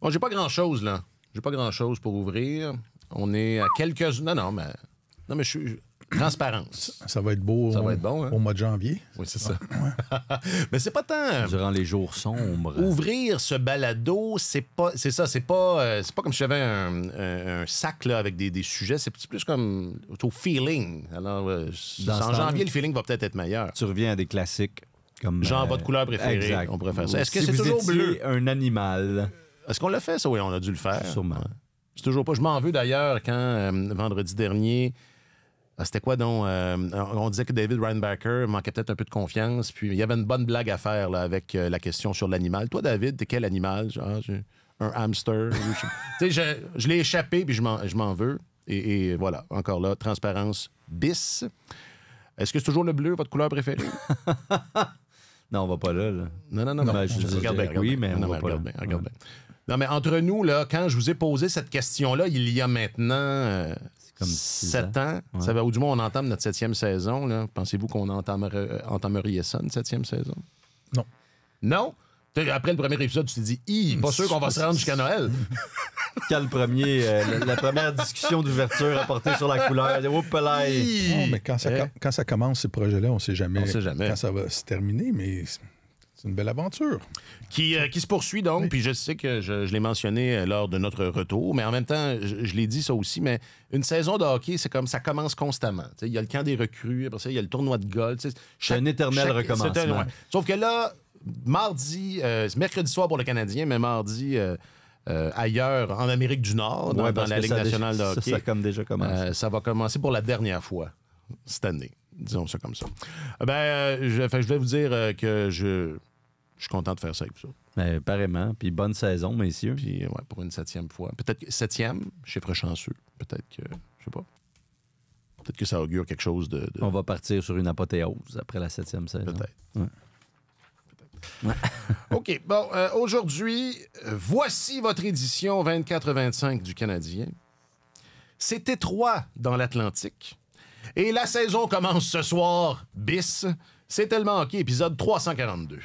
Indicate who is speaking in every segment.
Speaker 1: Bon, j'ai pas grand-chose, là. J'ai pas grand-chose pour ouvrir. On est à quelques... Non, mais je suis... Transparence.
Speaker 2: Ça va être beau.
Speaker 1: Ça va être bon, hein?
Speaker 2: Au mois de janvier.
Speaker 1: Oui, c'est ça. Mais c'est pas tant...
Speaker 3: Durant les jours sombres.
Speaker 1: Ouvrir ce balado, c'est ça, c'est pas comme si j'avais un sac là, avec des sujets, c'est plus comme au feeling. Alors, en janvier, le feeling va peut-être être meilleur.
Speaker 3: Tu reviens à des classiques comme...
Speaker 1: Genre votre couleur préférée,
Speaker 3: exact.
Speaker 1: on pourrait faire ça. Est-ce que
Speaker 3: Si
Speaker 1: c'est
Speaker 3: vous
Speaker 1: toujours
Speaker 3: étiez
Speaker 1: bleu?
Speaker 3: un animal.
Speaker 1: Est-ce qu'on l'a fait, ça? Oui, on a dû le faire.
Speaker 3: Sûrement.
Speaker 1: Ouais. C'est toujours pas. Je m'en veux d'ailleurs quand, vendredi dernier... C'était quoi donc? On disait que David Reinbacher manquait peut-être un peu de confiance, puis il y avait une bonne blague à faire là, avec la question sur l'animal. Toi, David, t'es quel animal? Genre, un hamster? Tu sais, je l'ai échappé, puis je m'en veux. Et voilà, encore là, transparence bis. Est-ce que c'est toujours le bleu, votre couleur préférée?
Speaker 3: Non, on va pas là.
Speaker 1: Non.
Speaker 3: Ben, regarde bien. Oui, mais on va pas
Speaker 1: regarde bien. Non, mais entre nous, là, quand je vous ai posé cette question-là, il y a maintenant...
Speaker 3: Comme
Speaker 1: 7 ans.
Speaker 3: Ouais.
Speaker 1: Ça va, ou du moins, on entame notre 7e saison. Là. Pensez-vous qu'on entameriez ça, une 7e saison?
Speaker 2: Non.
Speaker 1: Non? Après le premier épisode, tu t'es dit, pas sûr qu'on va se rendre jusqu'à Noël.
Speaker 3: Quand la première discussion d'ouverture apportée sur la couleur,
Speaker 2: Mais quand ça commence, ces projets-là, on ne sait jamais quand ça va se terminer, mais c'est une belle aventure.
Speaker 1: Qui se poursuit donc, puis je sais que je l'ai mentionné lors de notre retour, mais en même temps, je l'ai dit ça aussi, mais une saison de hockey, c'est comme ça commence constamment. Il y a le camp des recrues, après ça, il y a le tournoi de golf.
Speaker 3: C'est un éternel recommencement.
Speaker 1: Sauf que là, mercredi soir pour le Canadien, mais mardi... ailleurs, en Amérique du Nord, dans la Ligue nationale de hockey.
Speaker 3: Ça a comme déjà commencé.
Speaker 1: Ça va commencer pour la dernière fois cette année. Disons ça comme ça. Je vais vous dire que je suis content de faire ça avec ça.
Speaker 3: Apparemment. Puis bonne saison, messieurs.
Speaker 1: Puis pour une 7e fois. Peut-être que 7e, chiffre chanceux. Peut-être que, je sais pas. Peut-être que ça augure quelque chose de...
Speaker 3: On va partir sur une apothéose après la 7e saison.
Speaker 1: Peut-être.
Speaker 3: Ouais.
Speaker 1: OK. Bon, aujourd'hui, voici votre édition 24-25 du Canadien. C'est étroit dans l'Atlantique. Et la saison commence ce soir, bis. C'est tellement OK, épisode 342.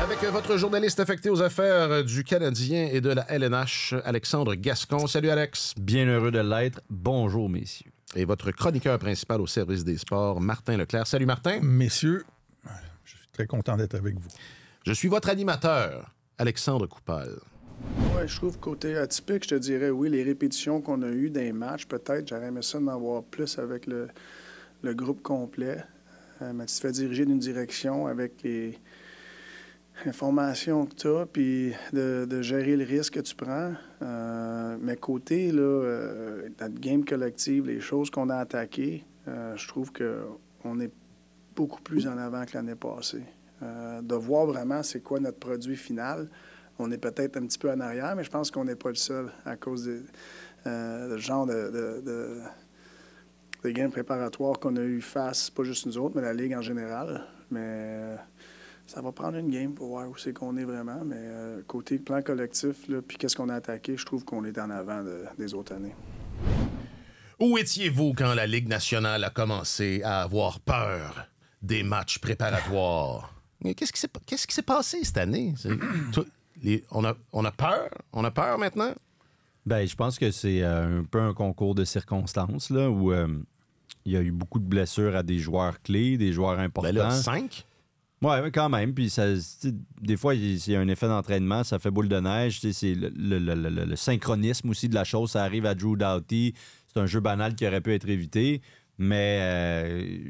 Speaker 1: Avec votre journaliste affecté aux affaires du Canadien et de la LNH, Alexandre Gascon. Salut, Alex.
Speaker 3: Bien heureux de l'être. Bonjour, messieurs.
Speaker 1: Et votre chroniqueur principal au service des sports, Martin Leclerc. Salut, Martin.
Speaker 2: Messieurs, je suis très content d'être avec vous.
Speaker 1: Je suis votre animateur, Alexandre Coupal.
Speaker 4: Oui, je trouve côté atypique, je te dirais, oui, les répétitions qu'on a eues dans les matchs, peut-être, j'aurais aimé ça d'en voir plus avec le groupe complet. Mais tu te fais diriger d'une direction avec les informations que tu as, puis de gérer le risque que tu prends. Mais côté, là, notre game collective, les choses qu'on a attaquées, je trouve qu'on est beaucoup plus en avant que l'année passée. De voir vraiment c'est quoi notre produit final. On est peut-être un petit peu en arrière, mais je pense qu'on n'est pas le seul à cause du genre de games préparatoires qu'on a eu face, pas juste nous autres, mais la Ligue en général. Mais ça va prendre une game pour voir où c'est qu'on est vraiment. Mais côté plan collectif, puis qu'est-ce qu'on a attaqué, je trouve qu'on est en avant des autres années.
Speaker 1: Où étiez-vous quand la Ligue nationale a commencé à avoir peur des matchs préparatoires? Mais qu'est-ce qui s'est passé cette année? On a peur? On a peur maintenant?
Speaker 3: Ben, je pense que c'est un peu un concours de circonstances là, où il y a eu beaucoup de blessures à des joueurs clés, des joueurs importants.
Speaker 1: Ben là, 5?
Speaker 3: Oui, quand même. Puis ça, des fois, il y a un effet d'entraînement, ça fait boule de neige. C'est le synchronisme aussi de la chose. Ça arrive à Drew Doughty. C'est un jeu banal qui aurait pu être évité. Mais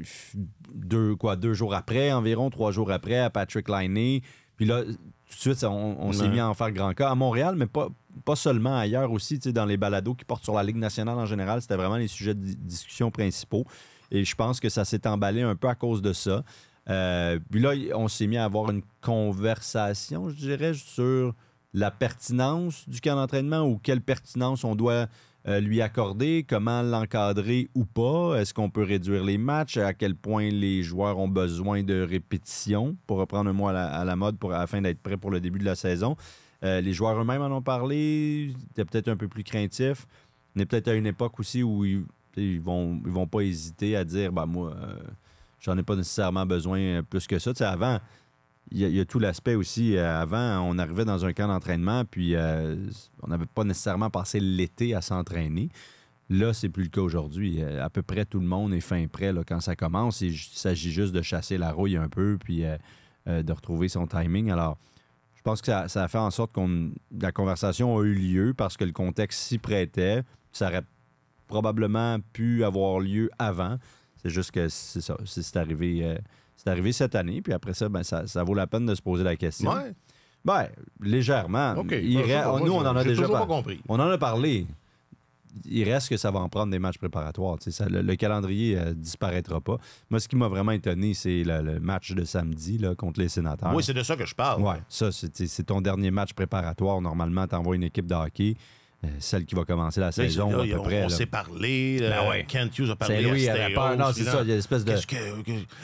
Speaker 3: 2 jours après, environ 3 jours après, à Patrick Laine. Puis là, tout de suite, on s'est mis à en faire grand cas. À Montréal, mais pas seulement ailleurs aussi, dans les balados qui portent sur la Ligue nationale en général, c'était vraiment les sujets de discussion principaux. Et je pense que ça s'est emballé un peu à cause de ça. Puis là, on s'est mis à avoir une conversation, je dirais, sur la pertinence du camp d'entraînement ou quelle pertinence on doit lui accorder, comment l'encadrer ou pas, est-ce qu'on peut réduire les matchs, à quel point les joueurs ont besoin de répétition, pour reprendre un mot à la mode afin d'être prêts pour le début de la saison. Les joueurs eux-mêmes en ont parlé. C'était peut-être un peu plus craintif. On est peut-être à une époque aussi où ils vont pas hésiter à dire moi, j'en ai pas nécessairement besoin plus que ça. T'sais, avant, il y a tout l'aspect aussi. Avant, on arrivait dans un camp d'entraînement, puis on n'avait pas nécessairement passé l'été à s'entraîner. Là, c'est plus le cas aujourd'hui. À peu près tout le monde est fin prêt là, quand ça commence. Il s'agit juste de chasser la rouille un peu, puis de retrouver son timing. Alors, je pense que ça a fait en sorte que la conversation a eu lieu parce que le contexte s'y prêtait. Ça aurait probablement pu avoir lieu avant. C'est juste que c'est ça. C'est arrivé cette année. Puis après ça, ça vaut la peine de se poser la question.
Speaker 1: Ouais.
Speaker 3: Légèrement.
Speaker 1: OK.
Speaker 3: Nous, on en a déjà
Speaker 1: pas compris.
Speaker 3: On en a parlé. Il reste que ça va en prendre des matchs préparatoires. Le calendrier disparaîtra pas. Moi, ce qui m'a vraiment étonné, c'est le match de samedi là, contre les Sénateurs.
Speaker 1: Oui, c'est de ça que je parle.
Speaker 3: Oui, ça, c'est ton dernier match préparatoire. Normalement, tu envoies une équipe de hockey. Celle qui va commencer la saison,
Speaker 1: là,
Speaker 3: à peu près.
Speaker 1: On s'est parlé. Kent Hughes a parlé.
Speaker 3: Saint-Louis avait peur. Non, c'est ça. Il y a une espèce de...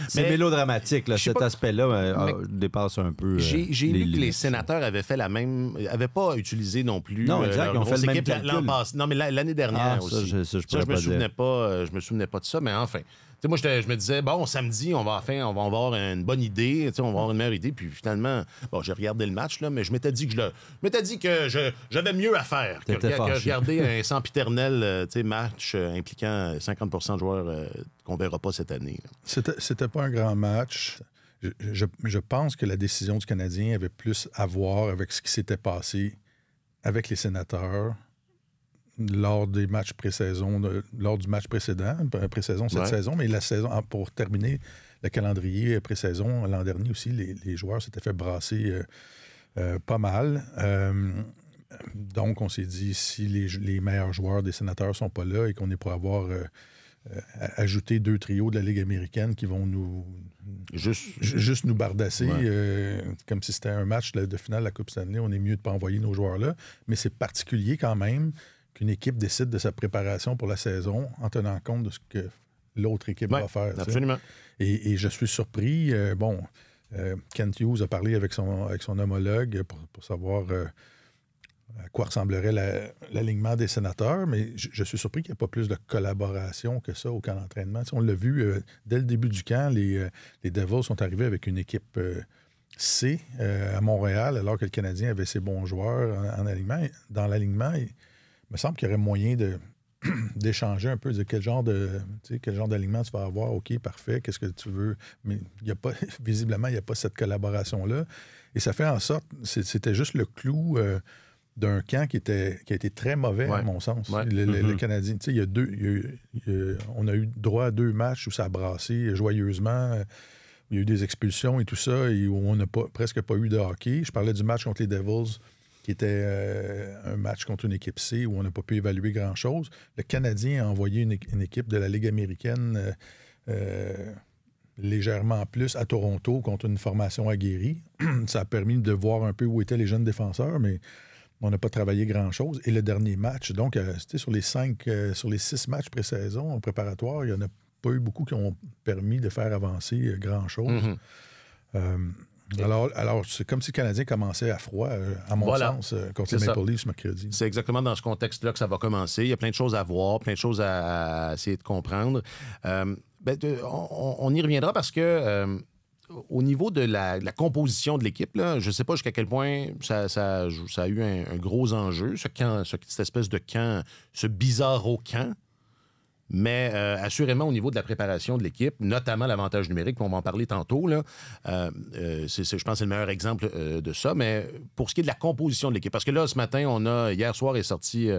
Speaker 3: C'est mélodramatique. Là, cet aspect-là dépasse un peu
Speaker 1: J'ai lu que les Sénateurs avaient fait la même... n'avaient pas utilisé non plus...
Speaker 3: Non, exact. Ils ont fait le même calcul.
Speaker 1: L'an passé. Non, mais l'année dernière aussi. Je me souvenais pas de ça, mais enfin... T'sais, moi, je me disais, samedi, on va avoir une bonne idée, on va avoir une meilleure idée. Puis finalement, j'ai regardé le match, là, mais je m'étais dit que j'avais mieux à faire que regarder un sempiternel match impliquant 50% de joueurs qu'on ne verra pas cette année.
Speaker 2: C'était pas un grand match. Je pense que la décision du Canadien avait plus à voir avec ce qui s'était passé avec les Sénateurs lors des matchs pré-saison, lors du match précédent, pré-saison cette saison, mais la saison, pour terminer le calendrier pré-saison, l'an dernier aussi, les joueurs s'étaient fait brasser pas mal. Donc, on s'est dit, si les meilleurs joueurs des Sénateurs sont pas là et qu'on est pour avoir ajouté 2 trios de la Ligue américaine qui vont nous juste nous bardasser, comme si c'était un match de finale de la Coupe Stanley, on est mieux de ne pas envoyer nos joueurs là. Mais c'est particulier quand même qu'une équipe décide de sa préparation pour la saison en tenant compte de ce que l'autre équipe va faire.
Speaker 1: Absolument.
Speaker 2: Et je suis surpris. Kent Hughes a parlé avec son homologue pour savoir à quoi ressemblerait l'alignement des Sénateurs, mais je suis surpris qu'il n'y ait pas plus de collaboration que ça au camp d'entraînement. On l'a vu dès le début du camp, les Devils sont arrivés avec une équipe C à Montréal, alors que le Canadien avait ses bons joueurs en alignement. Dans l'alignement, il me semble qu'il y aurait moyen d'échanger un peu, de quel genre d'alignement tu vas avoir. OK, parfait, qu'est-ce que tu veux? Mais visiblement, il n'y a pas cette collaboration-là. Et ça fait en sorte, c'était juste le clou d'un camp qui a été très mauvais, à mon sens. Le Canadien, on a eu droit à 2 matchs où ça a brassé joyeusement. Il y a eu des expulsions et tout ça, et où on n'a presque pas eu de hockey. Je parlais du match contre les Devils, qui était un match contre une équipe C où on n'a pas pu évaluer grand-chose. Le Canadien a envoyé une équipe de la Ligue américaine légèrement plus à Toronto contre une formation aguerrie. Ça a permis de voir un peu où étaient les jeunes défenseurs, mais on n'a pas travaillé grand-chose. Et le dernier match, donc, c'était sur les 6 matchs pré-saison préparatoires, il n'y en a pas eu beaucoup qui ont permis de faire avancer grand-chose. Alors, c'est comme si le Canadien commençait à froid, à mon sens, contre les Maple Leafs mercredi.
Speaker 1: C'est exactement dans ce contexte-là que ça va commencer. Il y a plein de choses à voir, plein de choses à essayer de comprendre. On y reviendra parce que au niveau de la composition de l'équipe, là, je ne sais pas jusqu'à quel point ça a eu un gros enjeu, cette espèce de camp, ce bizarro camp. Mais assurément, au niveau de la préparation de l'équipe, notamment l'avantage numérique, on va en parler tantôt, là, je pense que c'est le meilleur exemple de ça. Mais pour ce qui est de la composition de l'équipe, parce que là, ce matin, hier soir est sorti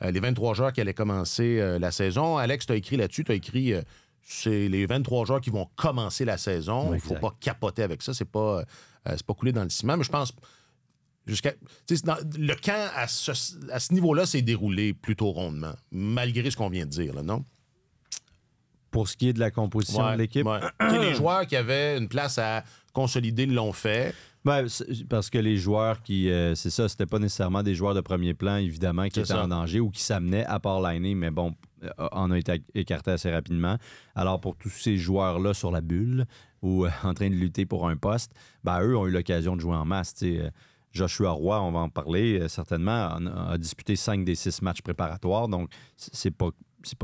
Speaker 1: les 23 joueurs qui allaient commencer la saison. Alex, tu as écrit là-dessus, c'est les 23 joueurs qui vont commencer la saison. Il ne faut pas capoter avec ça. C'est pas coulé dans le ciment. Mais je pense... le camp, à ce niveau-là, s'est déroulé plutôt rondement, malgré ce qu'on vient de dire, là, non?
Speaker 3: Pour ce qui est de la composition de l'équipe?
Speaker 1: Les joueurs qui avaient une place à consolider l'ont fait.
Speaker 3: Parce que les joueurs c'est ça, c'était pas nécessairement des joueurs de premier plan, évidemment, qui étaient en danger ou qui s'amenaient, à part Laine, mais bon, en a été écarté assez rapidement. Alors, pour tous ces joueurs-là sur la bulle ou en train de lutter pour un poste, eux ont eu l'occasion de jouer en masse, Joshua Roy, on va en parler certainement, a disputé 5 des 6 matchs préparatoires. Donc, c'est pas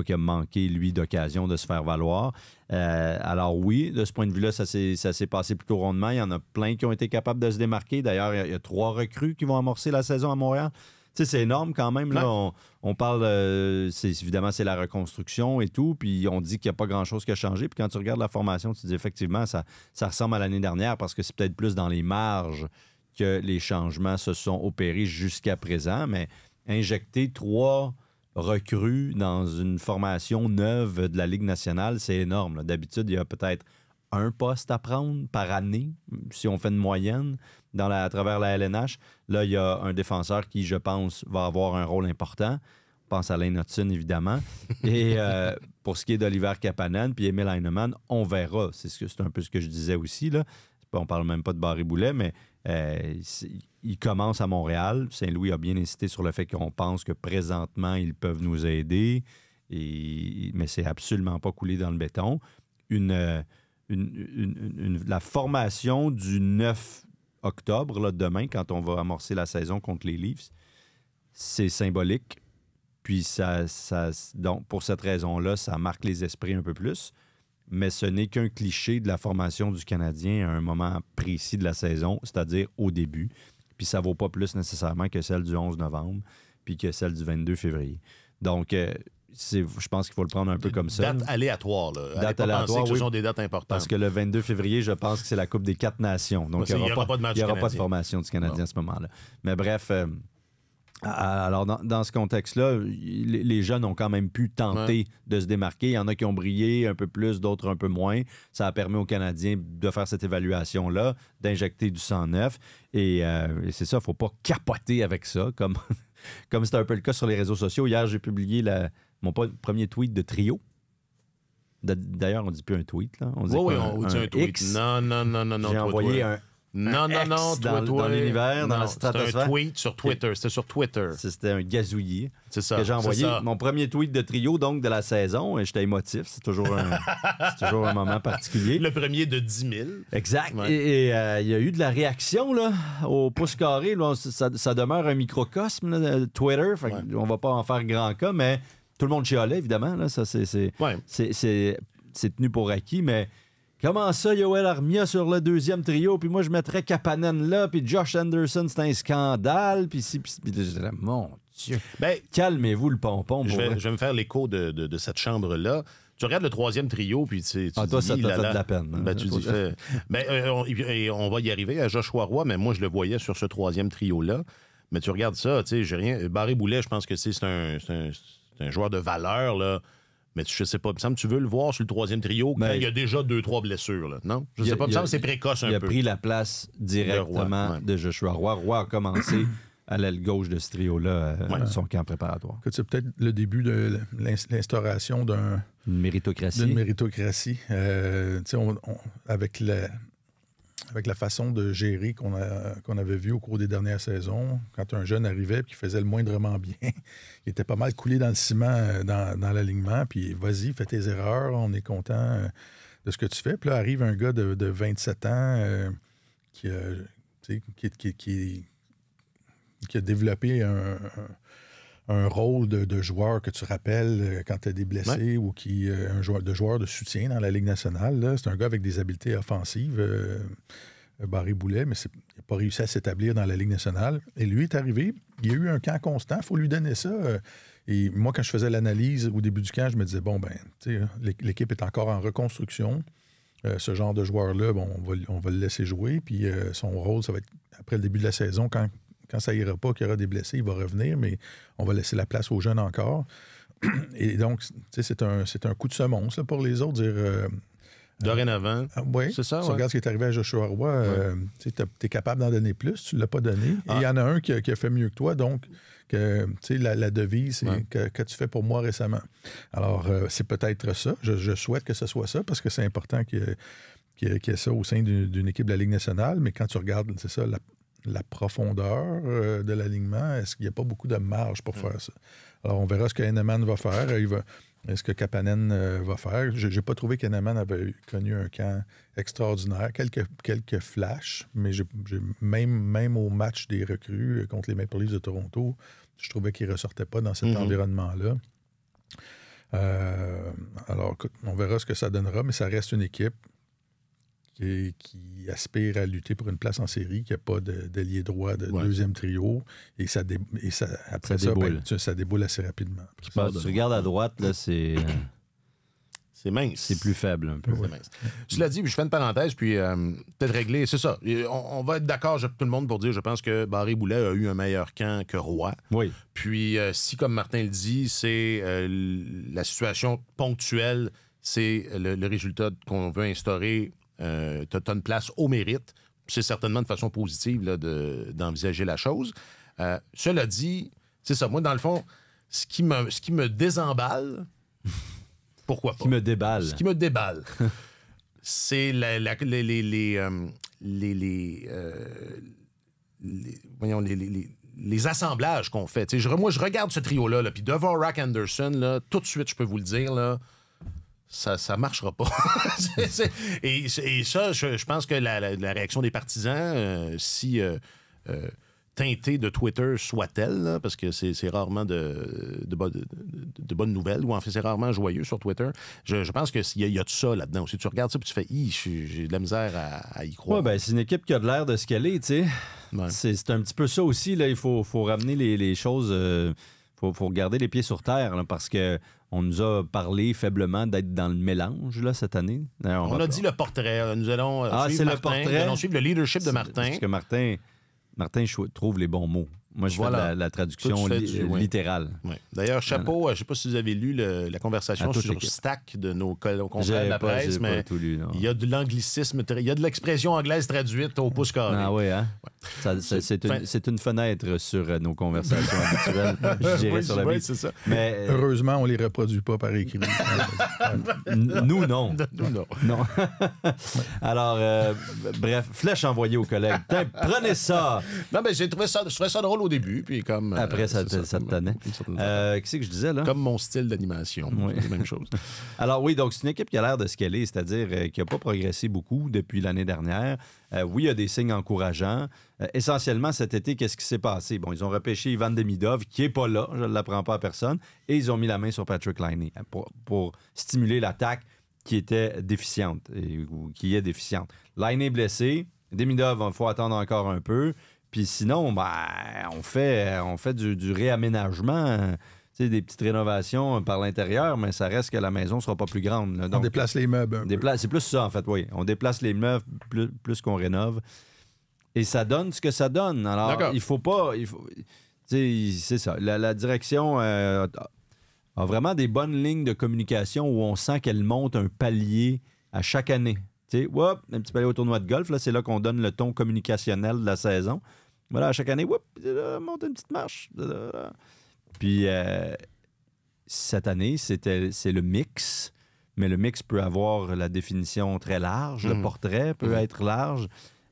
Speaker 3: qu'il a manqué, lui, d'occasion de se faire valoir. Alors oui, de ce point de vue-là, ça s'est passé plutôt rondement. Il y en a plein qui ont été capables de se démarquer. D'ailleurs, il y a 3 recrues qui vont amorcer la saison à Montréal. Tu sais, c'est énorme quand même. Là. On parle, évidemment, c'est la reconstruction et tout, puis on dit qu'il n'y a pas grand-chose qui a changé. Puis quand tu regardes la formation, tu te dis effectivement, ça ressemble à l'année dernière parce que c'est peut-être plus dans les marges que les changements se sont opérés jusqu'à présent. Mais injecter 3 recrues dans une formation neuve de la Ligue nationale, c'est énorme. Là. D'habitude, il y a peut-être un poste à prendre par année, si on fait une moyenne à travers la LNH. Là, il y a un défenseur qui, je pense, va avoir un rôle important. Je pense à Lane Hudson, évidemment. Et pour ce qui est d'Oliver Kapanen puis Emil Heinemann, on verra. C'est un peu ce que je disais aussi. Là. On ne parle même pas de Barré-Boulet, mais il commence à Montréal. Saint-Louis a bien insisté sur le fait qu'on pense que présentement, ils peuvent nous aider. Mais c'est absolument pas coulé dans le béton. La formation du 9 octobre, là, demain, quand on va amorcer la saison contre les Leafs, c'est symbolique. Puis donc, pour cette raison-là, ça marque les esprits un peu plus. Mais ce n'est qu'un cliché de la formation du Canadien à un moment précis de la saison, c'est-à-dire au début. Puis ça ne vaut pas plus nécessairement que celle du 11 novembre puis que celle du 22 février. Donc, je pense qu'il faut le prendre un peu comme ça.
Speaker 1: Date aléatoire, là.
Speaker 3: Date aléatoire,
Speaker 1: que ce sont des dates importantes.
Speaker 3: Parce que le 22 février, je pense que c'est la Coupe des 4 Nations. Donc, il n'y aura pas de formation du Canadien à ce moment-là. Mais bref... alors, dans ce contexte-là, les jeunes ont quand même pu tenter de se démarquer. Il y en a qui ont brillé un peu plus, d'autres un peu moins. Ça a permis aux Canadiens de faire cette évaluation-là, d'injecter du sang neuf. Et c'est ça, il ne faut pas capoter avec ça, comme c'était un peu le cas sur les réseaux sociaux. Hier, j'ai publié mon premier tweet de trio. D'ailleurs, on ne dit plus un tweet. Là. On dit
Speaker 1: on dit un tweet.
Speaker 3: X.
Speaker 1: Non.
Speaker 3: J'ai envoyé un...
Speaker 1: Non,
Speaker 3: dans l'univers, dans la stratosphère.
Speaker 1: C'était un tweet sur Twitter. C'était sur Twitter.
Speaker 3: C'était un gazouillis.
Speaker 1: C'est ça.
Speaker 3: Que j'ai envoyé. Mon premier tweet de trio, donc, de la saison. Et j'étais émotif. C'est toujours un moment particulier.
Speaker 1: Le premier de 10 000.
Speaker 3: Exact.
Speaker 1: Ouais.
Speaker 3: Et il y a eu de la réaction, là, au pouce carré. Là, ça demeure un microcosme, là, Twitter. Fait on va pas en faire grand cas, mais tout le monde chialait, évidemment. Là, ça, c'est tenu pour acquis, mais... Comment ça, Yoel Armia sur le deuxième trio, puis moi, je mettrais Kapanen là, puis Josh Anderson, c'est un scandale, puis mon Dieu. Calmez-vous le pompon.
Speaker 1: Je vais me faire l'écho de cette chambre-là. Tu regardes le troisième trio, puis tu
Speaker 3: toi,
Speaker 1: dis,
Speaker 3: ça t'a fait de la peine. Hein?
Speaker 1: Tu dis, on va y arriver à Joshua Roy, mais moi, je le voyais sur ce troisième trio-là. Mais tu regardes ça, tu sais, j'ai rien. Barré-Boulet, je pense que c'est un joueur de valeur, là. Mais je sais pas, il me semble que tu veux le voir sur le troisième trio quand il y a déjà 2-3 blessures, là, non? Je sais pas, il me semble que c'est précoce un peu.
Speaker 3: Il a pris la place directement de Joshua Roy. Roy a commencé à l'aile gauche de ce trio-là, son camp préparatoire.
Speaker 2: C'est peut-être le début de l'instauration d'une
Speaker 3: méritocratie.
Speaker 2: Avec la façon de gérer qu'on avait vu au cours des dernières saisons, quand un jeune arrivait et qui faisait le moindrement bien, il était pas mal coulé dans le ciment, dans l'alignement, puis vas-y, fais tes erreurs, on est content de ce que tu fais. Puis là, arrive un gars de 27 ans qui a développé un rôle de joueur que tu rappelles quand tu as des blessés ou un joueur de soutien dans la Ligue nationale. Là. C'est un gars avec des habiletés offensives, Barré-Boulet, mais il n'a pas réussi à s'établir dans la Ligue nationale. Et lui est arrivé, il y a eu un camp constant, il faut lui donner ça. Et moi, quand je faisais l'analyse au début du camp, je me disais, l'équipe est encore en reconstruction. Ce genre de joueur-là, on va le laisser jouer. Puis son rôle, ça va être après le début de la saison, quand ça ira pas, qu'il y aura des blessés, il va revenir, mais on va laisser la place aux jeunes encore. Et donc, c'est un coup de semonce là, pour les autres.
Speaker 1: Dorénavant, c'est ça.
Speaker 2: Tu regardes ce qui est arrivé à Joshua Roy, tu es capable d'en donner plus, tu ne l'as pas donné. Et il y en a un qui a fait mieux que toi, donc la devise, c'est que tu fais pour moi récemment. Alors, c'est peut-être ça. Je souhaite que ce soit ça, parce que c'est important qu'il y ait ça au sein d'une équipe de la Ligue nationale, mais quand tu regardes, c'est ça, la profondeur de l'alignement, est-ce qu'il n'y a pas beaucoup de marge pour faire ça? Alors, on verra ce que Heinemann va faire. ce que Kapanen va faire. Je n'ai pas trouvé qu'Henneman avait connu un camp extraordinaire. Quelques flashs, mais même au match des recrues contre les Maple Leafs de Toronto, je trouvais qu'il ne ressortait pas dans cet environnement-là. Alors, écoute, on verra ce que ça donnera, mais ça reste une équipe qui aspire à lutter pour une place en série, qui n'a pas d'ailier droit de deuxième trio. Et après ça, ça déboule assez rapidement.
Speaker 3: Tu regardes à droite, là, c'est
Speaker 1: mince.
Speaker 3: C'est plus faible un peu.
Speaker 1: C'est mince. Cela dit, je fais une parenthèse, puis peut-être régler. C'est ça. On va être d'accord, tout le monde, pour dire, je pense que Barré-Boulet a eu un meilleur camp que Roy.
Speaker 3: Oui.
Speaker 1: Puis, si, comme Martin le dit, c'est la situation ponctuelle, c'est le résultat qu'on veut instaurer. T'as une place au mérite. C'est certainement de façon positive là, d'envisager la chose. Cela dit, c'est ça. Moi, dans le fond, ce qui me désemballe, pourquoi pas?
Speaker 3: Ce qui me déballe.
Speaker 1: Ce qui me déballe, c'est les assemblages qu'on fait. Moi, je regarde ce trio-là, puis Dvorak Anderson, là, tout de suite, je peux vous le dire, là, ça marchera pas. Et ça, je pense que la réaction des partisans, si teintée de Twitter soit-elle, là, parce que c'est rarement de bonnes nouvelles, ou en fait, c'est rarement joyeux sur Twitter, je pense qu'il y a de ça là-dedans. Si tu regardes ça, puis tu fais, j'ai de la misère à y croire.
Speaker 3: Ouais, ben, c'est une équipe qui a de l'air de ce qu'elle est, tu sais. Ouais. C'est un petit peu ça aussi, là. Il faut ramener les choses... faut garder les pieds sur terre, là, parce que on nous a parlé faiblement d'être dans le mélange là, cette année.
Speaker 1: On a dit le portrait. Nous allons suivre
Speaker 3: Martin. Le portrait.
Speaker 1: Nous allons suivre le leadership de Martin.
Speaker 3: Parce que Martin trouve les bons mots. Moi, je fais la traduction littérale.
Speaker 1: Oui. D'ailleurs, chapeau, je ne sais pas si vous avez lu la conversation sur Stack de nos confrères de la presse, mais il y a de l'anglicisme, il y a de l'expression anglaise traduite au pouce carré.
Speaker 3: Ah oui, hein? Ouais. C'est une fenêtre sur nos conversations habituelles, je dirais, sur la vie.
Speaker 1: C'est ça.
Speaker 2: Mais, heureusement, on ne les reproduit pas par écrit.
Speaker 3: Nous, non.
Speaker 1: Nous, non.
Speaker 3: Non. Alors, bref, flèche envoyée aux collègues. Prenez ça!
Speaker 1: Non, mais je trouvais ça drôle au début, puis comme...
Speaker 3: Après, ça te tannait. Qu'est-ce que je disais, là?
Speaker 1: Comme mon style d'animation.
Speaker 3: Oui.
Speaker 1: C'est la même chose.
Speaker 3: Alors oui, donc c'est une équipe qui a l'air de ce qu'elle est, c'est-à-dire qui n'a pas progressé beaucoup depuis l'année dernière. Oui, il y a des signes encourageants. Essentiellement, cet été, qu'est-ce qui s'est passé? Bon, ils ont repêché Ivan Demidov, qui n'est pas là, je ne l'apprends pas à personne, et ils ont mis la main sur Patrick Laine pour stimuler l'attaque qui était déficiente, ou qui est déficiente. Laine est blessé, Demidov, il faut attendre encore un peu. Puis sinon, on fait du réaménagement, des petites rénovations par l'intérieur, mais ça reste que la maison ne sera pas plus grande. Là. Donc,
Speaker 2: on déplace les meubles.
Speaker 3: C'est plus ça, en fait, oui. On déplace les meubles plus qu'on rénove. Et ça donne ce que ça donne. Alors, il faut pas... c'est ça. La direction a vraiment des bonnes lignes de communication où on sent qu'elle monte un palier à chaque année. Un petit palier au tournoi de golf, là, c'est là qu'on donne le ton communicationnel de la saison. Voilà, à chaque année, monte une petite marche. Puis cette année, c'est le mix, mais le mix peut avoir la définition très large, le portrait peut être large.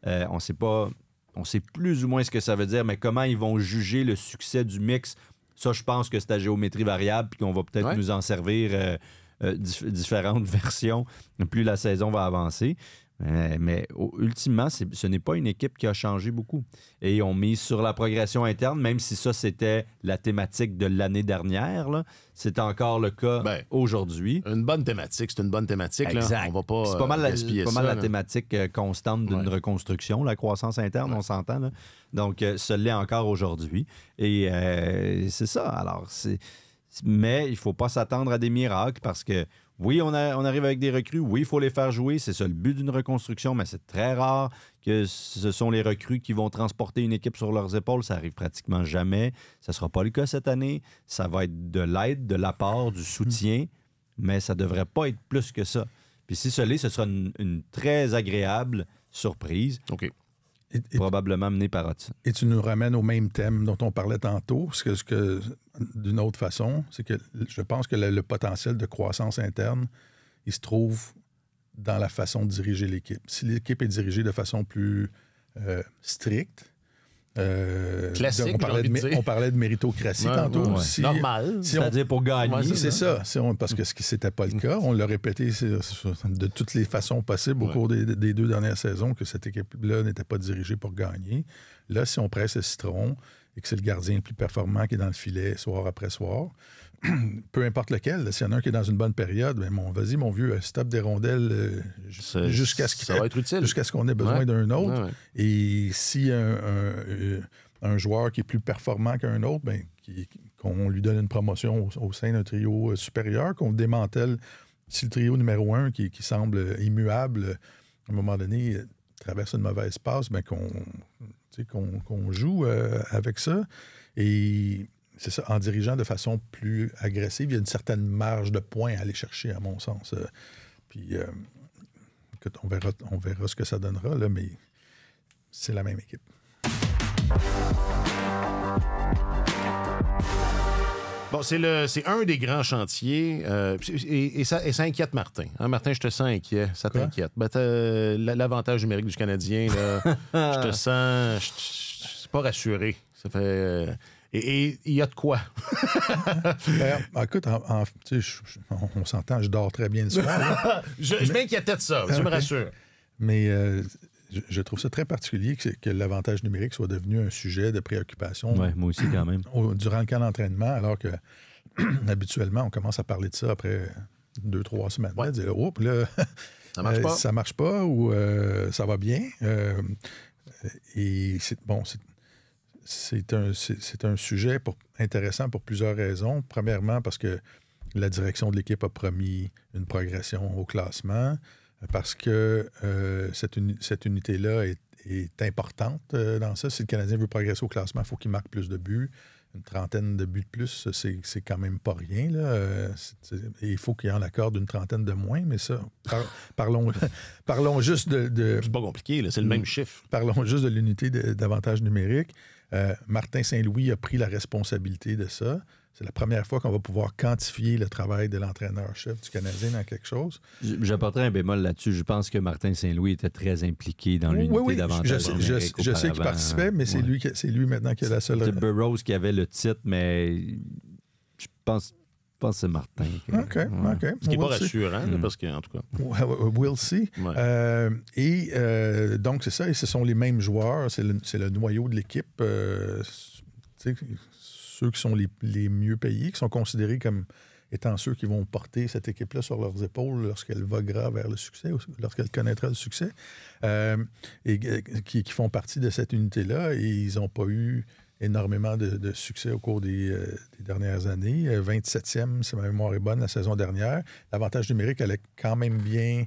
Speaker 3: On sait plus ou moins ce que ça veut dire, mais comment ils vont juger le succès du mix, ça, je pense que c'est à géométrie variable, puis qu'on va peut-être nous en servir... différentes versions, plus la saison va avancer. Mais ultimement, ce n'est pas une équipe qui a changé beaucoup. Et on mise sur la progression interne, même si ça, c'était la thématique de l'année dernière. Là. C'est encore le cas aujourd'hui.
Speaker 1: Une bonne thématique, c'est une bonne thématique.
Speaker 3: Exact.
Speaker 1: Là. On va pas
Speaker 3: c'est pas mal, la
Speaker 1: là.
Speaker 3: thématique constante d'une reconstruction, la croissance interne, on s'entend. Là. Donc, ça l'est encore aujourd'hui. Et c'est ça. Alors, mais il ne faut pas s'attendre à des miracles parce que, oui, on arrive avec des recrues. Oui, il faut les faire jouer. C'est ça le but d'une reconstruction, mais c'est très rare que ce sont les recrues qui vont transporter une équipe sur leurs épaules. Ça arrive pratiquement jamais. Ça ne sera pas le cas cette année. Ça va être de l'aide, de l'apport, du soutien, mais ça ne devrait pas être plus que ça. Puis si ce l'est, ce sera une très agréable surprise.
Speaker 1: OK.
Speaker 3: Probablement menée par Hudson.
Speaker 2: Et tu nous ramènes au même thème dont on parlait tantôt, parce que d'une autre façon, c'est que je pense que le potentiel de croissance interne, il se trouve dans la façon de diriger l'équipe. Si l'équipe est dirigée de façon plus stricte,
Speaker 1: Classique,
Speaker 2: on parlait de méritocratie tantôt.
Speaker 1: Ouais. Normal.
Speaker 3: C'est-à-dire pour gagner.
Speaker 2: C'est ça. Parce que c'était pas le cas. On l'a répété de toutes les façons possibles au cours des 2 dernières saisons que cette équipe-là n'était pas dirigée pour gagner. Là, si on presse le citron et que c'est le gardien le plus performant qui est dans le filet soir après soir, peu importe lequel, s'il y en a un qui est dans une bonne période, ben vas-y, mon vieux, stop des rondelles jusqu'à ce qu'on ait besoin d'un autre. Ouais. Et si un joueur qui est plus performant qu'un autre, ben, qu'on lui donne une promotion au sein d'un trio supérieur, qu'on démantèle. Si le trio numéro 1, qui semble immuable, à un moment donné, traverse une mauvaise passe, ben, qu'on joue avec ça. Et c'est ça, en dirigeant de façon plus agressive, il y a une certaine marge de points à aller chercher, à mon sens. Puis, écoute, on verra ce que ça donnera, là, mais c'est la même équipe.
Speaker 1: Bon, c'est un des grands chantiers et ça inquiète Martin. Hein, Martin, je te sens inquiet. Ça t'inquiète. Ben, l'avantage numérique du Canadien, là, je te sens... Je suis pas rassuré. Ça fait... Et il y a de quoi?
Speaker 2: Écoute, on s'entend, je dors très bien le soir.
Speaker 1: Je m'inquiétais de ça, tu me rassures.
Speaker 2: Mais je trouve ça très particulier que l'avantage numérique soit devenu un sujet de préoccupation.
Speaker 3: Oui, moi aussi quand même.
Speaker 2: Durant le camp d'entraînement, alors que habituellement, on commence à parler de ça après 2-3 semaines.
Speaker 1: Ouais.
Speaker 2: Dire, oh, là,
Speaker 1: ça marche pas.
Speaker 2: Ça marche pas ou ça va bien. Et c'est un sujet intéressant pour plusieurs raisons. Premièrement, parce que la direction de l'équipe a promis une progression au classement, parce que cette unité-là est importante dans ça. Si le Canadien veut progresser au classement, il faut qu'il marque plus de buts. Une 30aine de buts de plus, c'est quand même pas rien. Là. Et il faut qu'il en accorde une 30aine de moins, mais ça, parlons juste de...
Speaker 1: C'est pas compliqué, là, c'est le même chiffre.
Speaker 2: Parlons juste de l'unité d'avantage numérique. Martin Saint-Louis a pris la responsabilité de ça. C'est la première fois qu'on va pouvoir quantifier le travail de l'entraîneur-chef du Canadien dans quelque chose.
Speaker 3: J'apporterai un bémol là-dessus. Je pense que Martin Saint-Louis était très impliqué dans l'unité d'avantage numérique.
Speaker 2: Je sais qu'il participait, mais c'est lui maintenant qui a la seule...
Speaker 3: C'était Burroughs qui avait le titre, mais je pense que c'est Martin.
Speaker 2: OK.
Speaker 1: Ce qui n'est pas rassurant, parce que, en tout cas...
Speaker 2: We'll see. Ouais. Donc, c'est ça. Et ce sont les mêmes joueurs. C'est le noyau de l'équipe. Ceux qui sont les mieux payés, qui sont considérés comme étant ceux qui vont porter cette équipe-là sur leurs épaules lorsqu'elle voguera vers le succès, lorsqu'elle connaîtra le succès, et qui font partie de cette unité-là. Et ils n'ont pas eu énormément de succès au cours des dernières années. 27e, si ma mémoire est bonne, la saison dernière. L'avantage numérique allait quand même bien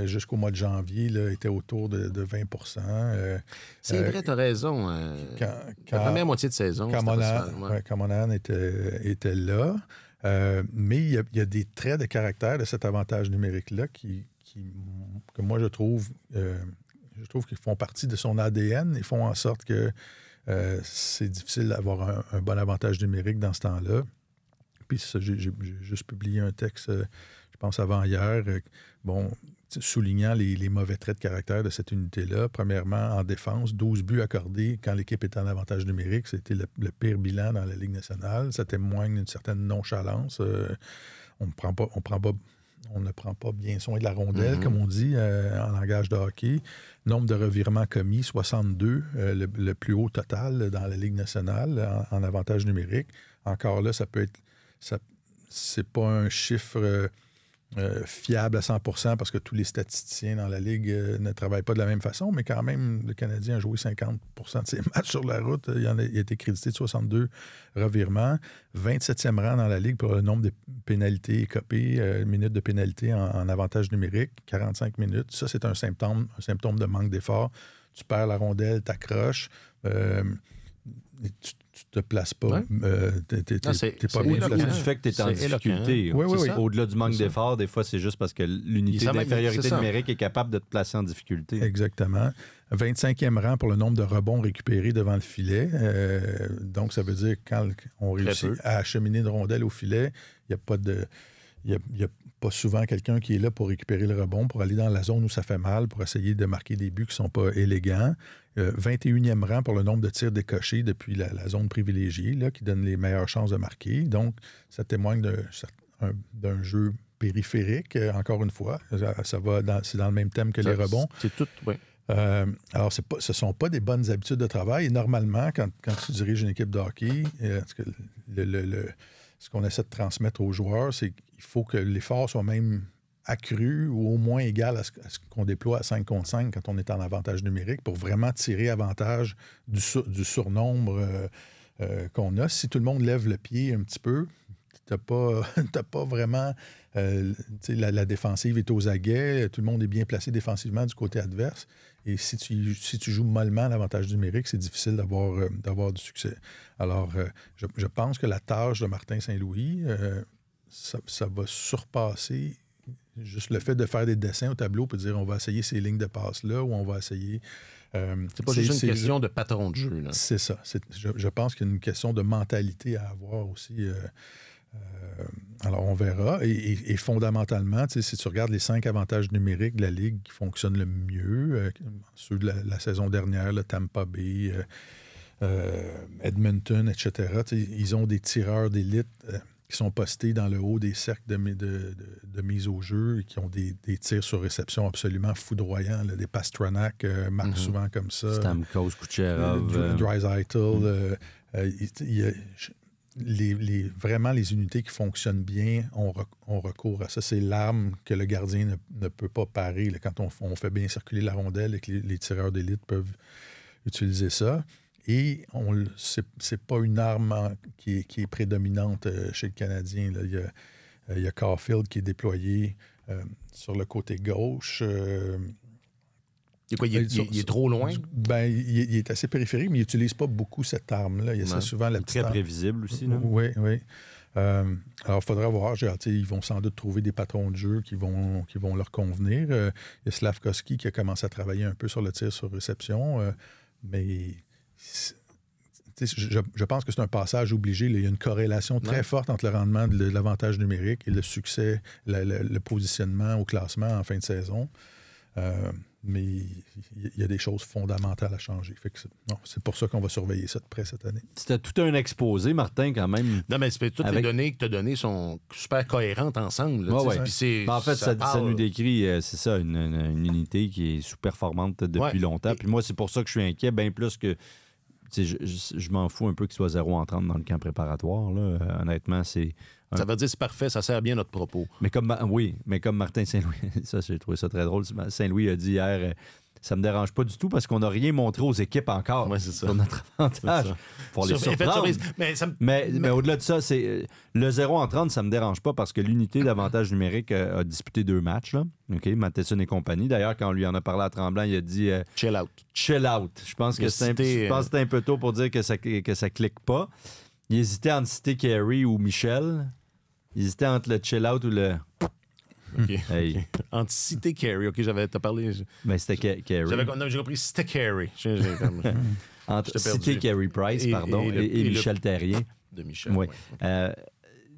Speaker 2: jusqu'au mois de janvier, là, était autour de 20 %.
Speaker 1: C'est vrai, tu as raison. La première moitié de saison,
Speaker 2: quand Monahan était là. Mais il y a des traits de caractère de cet avantage numérique-là que moi, je trouve qu'ils font partie de son ADN et font en sorte que c'est difficile d'avoir un bon avantage numérique dans ce temps-là. Puis ça, j'ai juste publié un texte, je pense avant-hier, soulignant les mauvais traits de caractère de cette unité-là. Premièrement, en défense, 12 buts accordés quand l'équipe était en avantage numérique. C'était le pire bilan dans la Ligue nationale. Ça témoigne d'une certaine nonchalance. On ne prend pas bien soin de la rondelle, comme on dit en langage de hockey. Nombre de revirements commis, 62, le plus haut total dans la Ligue nationale en avantage numérique. Encore là, ça peut être... c'est pas un chiffre fiable à 100 % parce que tous les statisticiens dans la Ligue ne travaillent pas de la même façon, mais quand même, le Canadien a joué 50 % de ses matchs sur la route. Il a été crédité de 62 revirements. 27e rang dans la Ligue pour le nombre de pénalités écopées, minutes de pénalité en avantage numérique, 45 minutes. Ça, c'est un symptôme de manque d'effort. Tu perds la rondelle, t'accroches, tu te places pas. T'es pas bien
Speaker 3: placé. Du fait que tu es en difficulté.
Speaker 2: Oui.
Speaker 3: Au-delà du manque d'effort, des fois, c'est juste parce que l'unité d'infériorité numérique est capable de te placer en difficulté.
Speaker 2: Exactement. 25e rang pour le nombre de rebonds récupérés devant le filet. Donc, ça veut dire que quand on réussit à acheminer une rondelle au filet, il n'y a pas de... il n'y a pas souvent quelqu'un qui est là pour récupérer le rebond, pour aller dans la zone où ça fait mal, pour essayer de marquer des buts qui ne sont pas élégants. 21e rang pour le nombre de tirs décochés depuis la zone privilégiée, là, qui donne les meilleures chances de marquer. Donc, ça témoigne d'un jeu périphérique, encore une fois. C'est dans le même thème que les rebonds.
Speaker 1: C'est tout, oui.
Speaker 2: Alors, ce ne sont pas des bonnes habitudes de travail. Et normalement, quand tu diriges une équipe de hockey, ce qu'on essaie de transmettre aux joueurs, c'est qu'il faut que l'effort soit même accru ou au moins égal à ce qu'on déploie à 5 contre 5 quand on est en avantage numérique pour vraiment tirer avantage du surnombre qu'on a. Si tout le monde lève le pied un petit peu, t'as pas vraiment... la défensive est aux aguets, tout le monde est bien placé défensivement du côté adverse. Et si tu joues mollement l'avantage numérique, c'est difficile d'avoir du succès. Alors, je pense que la tâche de Martin Saint-Louis, ça va surpasser juste le fait de faire des dessins au tableau pour dire on va essayer ces lignes de passe-là ou on va essayer...
Speaker 1: c'est pas juste une question de patron de jeu. Là.
Speaker 2: C'est ça. Je pense qu'il y a une question de mentalité à avoir aussi... alors, on verra. Et fondamentalement, si tu regardes les 5 avantages numériques de la Ligue qui fonctionnent le mieux, ceux de la saison dernière, le Tampa Bay, Edmonton, etc., ils ont des tireurs d'élite qui sont postés dans le haut des cercles de mise au jeu et qui ont des tirs sur réception absolument foudroyants. Là, des Pastrnak marquent souvent comme ça.
Speaker 3: Stamkos, Kucherov.
Speaker 2: Draisaitl. Vraiment, les unités qui fonctionnent bien ont recours à ça. C'est l'arme que le gardien ne peut pas parer là, quand on fait bien circuler la rondelle et que les tireurs d'élite peuvent utiliser ça. Et c'est pas une arme qui est prédominante chez le Canadien. Là. Il y a Caulfield qui est déployé sur le côté gauche.
Speaker 1: Il est trop loin?
Speaker 2: Il est assez périphérique, mais il n'utilise pas beaucoup cette arme-là. Il essaie souvent la petite
Speaker 3: très prévisible aussi. Là.
Speaker 2: Oui. Alors, il faudra voir. Ils vont sans doute trouver des patrons de jeu qui vont leur convenir. Il y a Slavkovski qui a commencé à travailler un peu sur le tir sur réception, mais je pense que c'est un passage obligé. Il y a une corrélation très forte entre le rendement de l'avantage numérique et le succès, le positionnement au classement en fin de saison. Mais il y a des choses fondamentales à changer. C'est pour ça qu'on va surveiller ça de près cette année.
Speaker 3: C'était tout un exposé, Martin, quand même.
Speaker 1: Non, mais toutes les données que tu as données sont super cohérentes ensemble. Là,
Speaker 3: en fait, ça nous décrit, c'est ça, une unité qui est sous-performante depuis longtemps. Puis moi, c'est pour ça que je suis inquiet, bien plus que... Je m'en fous un peu qu'il soit 0 en 30 dans le camp préparatoire. Là. Honnêtement, c'est...
Speaker 1: Ça veut dire c'est parfait, ça sert bien notre propos.
Speaker 3: Mais comme Martin Saint-Louis, ça, j'ai trouvé ça très drôle. Saint-Louis a dit hier, ça me dérange pas du tout parce qu'on n'a rien montré aux équipes encore sur notre avantage. Pour les surprendre. Mais au-delà de ça, c'est le 0 en 30, ça me dérange pas parce que l'unité d'avantage numérique a disputé 2 matchs. Là. Okay? Matheson et compagnie. D'ailleurs, quand on lui en a parlé à Tremblant, il a dit
Speaker 1: chill out.
Speaker 3: Chill out. Je pense que c'était un peu tôt pour dire que ça clique pas. Il hésitait entre citer Carey ou Michel. Il hésitait entre le chill out ou le...
Speaker 1: OK. Hey. Entre citer Carey. OK, t'as parlé...
Speaker 3: Mais c'était Carey.
Speaker 1: J'ai compris citer Carey.
Speaker 3: Entre citer Carey Price, et Michel Terrien.
Speaker 1: De Michel,
Speaker 3: oui.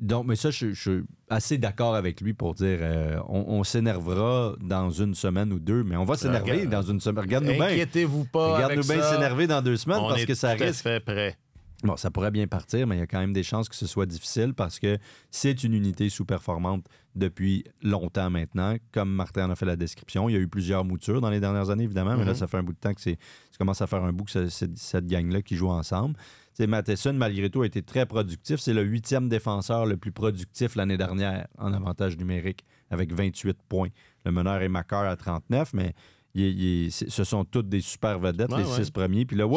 Speaker 3: Donc, mais ça, je suis assez d'accord avec lui pour dire on s'énervera dans une semaine ou 2, mais on va s'énerver dans une semaine. Regarde-nous bien.
Speaker 1: Inquiétez-vous pas.
Speaker 3: Regarde-nous bien s'énerver dans 2 semaines parce que ça
Speaker 1: risque. Fait prêt.
Speaker 3: Bon, ça pourrait bien partir, mais il y a quand même des chances que ce soit difficile parce que c'est une unité sous-performante depuis longtemps maintenant. Comme Martin en a fait la description, il y a eu plusieurs moutures dans les dernières années, évidemment, mais là, ça fait un bout de temps que ça commence à faire un bout que c'est cette gang-là qui joue ensemble. T'sais, Matheson, malgré tout, a été très productif. C'est le 8e défenseur le plus productif l'année dernière en avantage numérique avec 28 points. Le meneur est Makar à 39, mais... ce sont toutes des super vedettes, les 6 premiers. Puis là,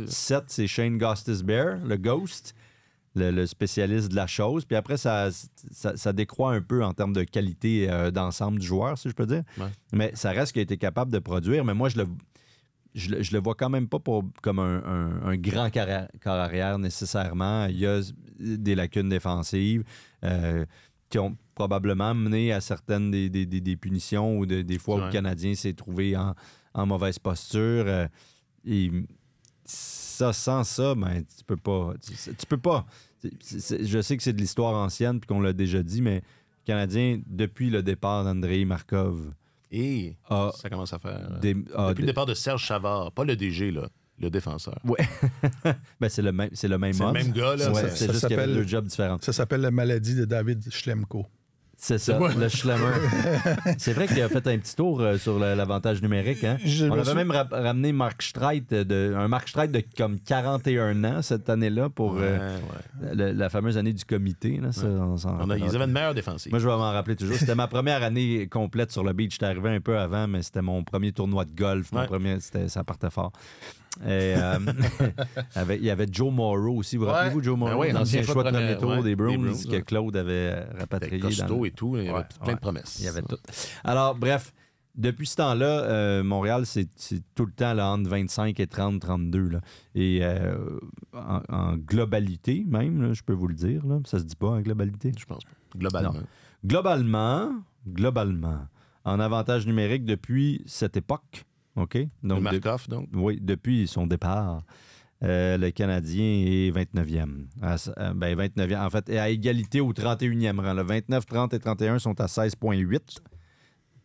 Speaker 3: 7, c'est Shane Gostisbehere, le Ghost, le spécialiste de la chose. Puis après, ça décroît un peu en termes de qualité d'ensemble du joueur, si je peux dire. Ouais. Mais ça reste qu'il a été capable de produire. Mais moi, je le vois quand même pas comme un grand corps arrière nécessairement. Il y a des lacunes défensives qui ont probablement mené à certaines des punitions ou des fois où le Canadien s'est trouvé en mauvaise posture. Et ça, sans ça, ben, tu peux pas. Je sais que c'est de l'histoire ancienne puis qu'on l'a déjà dit, mais Canadien, depuis le départ d'Andrei Markov,
Speaker 1: Et
Speaker 3: a
Speaker 1: ça commence à faire.
Speaker 3: depuis
Speaker 1: Depuis le départ de Serge Chavard, pas le DG, là, le défenseur.
Speaker 3: Ouais. Ben, c'est le même
Speaker 1: C'est le
Speaker 3: homme.
Speaker 1: même gars, là.
Speaker 3: Ouais,
Speaker 2: Ça
Speaker 3: c'est juste qu'il y avait
Speaker 2: s'appelle-
Speaker 3: deux jobs différents.
Speaker 2: Ça s'appelle la maladie de David Schlemko.
Speaker 3: C'est ça, le Schlemmer. C'est vrai qu'il a fait un petit tour sur l'avantage numérique. Hein?
Speaker 2: Je
Speaker 3: On
Speaker 2: me
Speaker 3: avait
Speaker 2: suis-
Speaker 3: même ramené Mark Streit, un Mark Streit de comme 41 ans cette année-là pour
Speaker 1: Ouais.
Speaker 3: la fameuse année du comité. Là, ça, on s'en
Speaker 1: Ils
Speaker 3: rappelle.
Speaker 1: avaient une meilleure défensive.
Speaker 3: Moi, je vais m'en rappeler toujours. C'était ma première année complète sur le beach. J'étais arrivé un peu avant, mais c'était mon premier tournoi de golf. Ça partait fort. Et, il y avait Joe Morrow aussi. Vous
Speaker 1: Ouais.
Speaker 3: rappelez-vous Joe Morrow,
Speaker 1: Ben oui,
Speaker 3: l'ancien
Speaker 1: ancien
Speaker 3: choix de
Speaker 1: choix de
Speaker 3: premier tour
Speaker 1: ouais,
Speaker 3: des Bruins,
Speaker 1: des Bruins,
Speaker 3: que
Speaker 1: ouais.
Speaker 3: Claude avait rapatrié.
Speaker 1: C'était costaud
Speaker 3: dans le-
Speaker 1: et tout. Il y avait
Speaker 3: Ouais,
Speaker 1: plein de promesses.
Speaker 3: Il y avait tout. Alors, bref, depuis ce temps-là, Montréal, c'est tout le temps là, entre 25 et 30, 32. Là. Et en globalité, même, là, je peux vous le dire, là, ça se dit pas en globalité.
Speaker 1: Je pense pas. Globalement.
Speaker 3: Non. Globalement, en avantage numérique depuis cette époque, OK?
Speaker 1: Le Markov, donc.
Speaker 3: Oui, depuis son départ, le Canadien est 29e. 29e, en fait, est à égalité au 31e rang. Le 29, 30 et 31 sont à 16,8.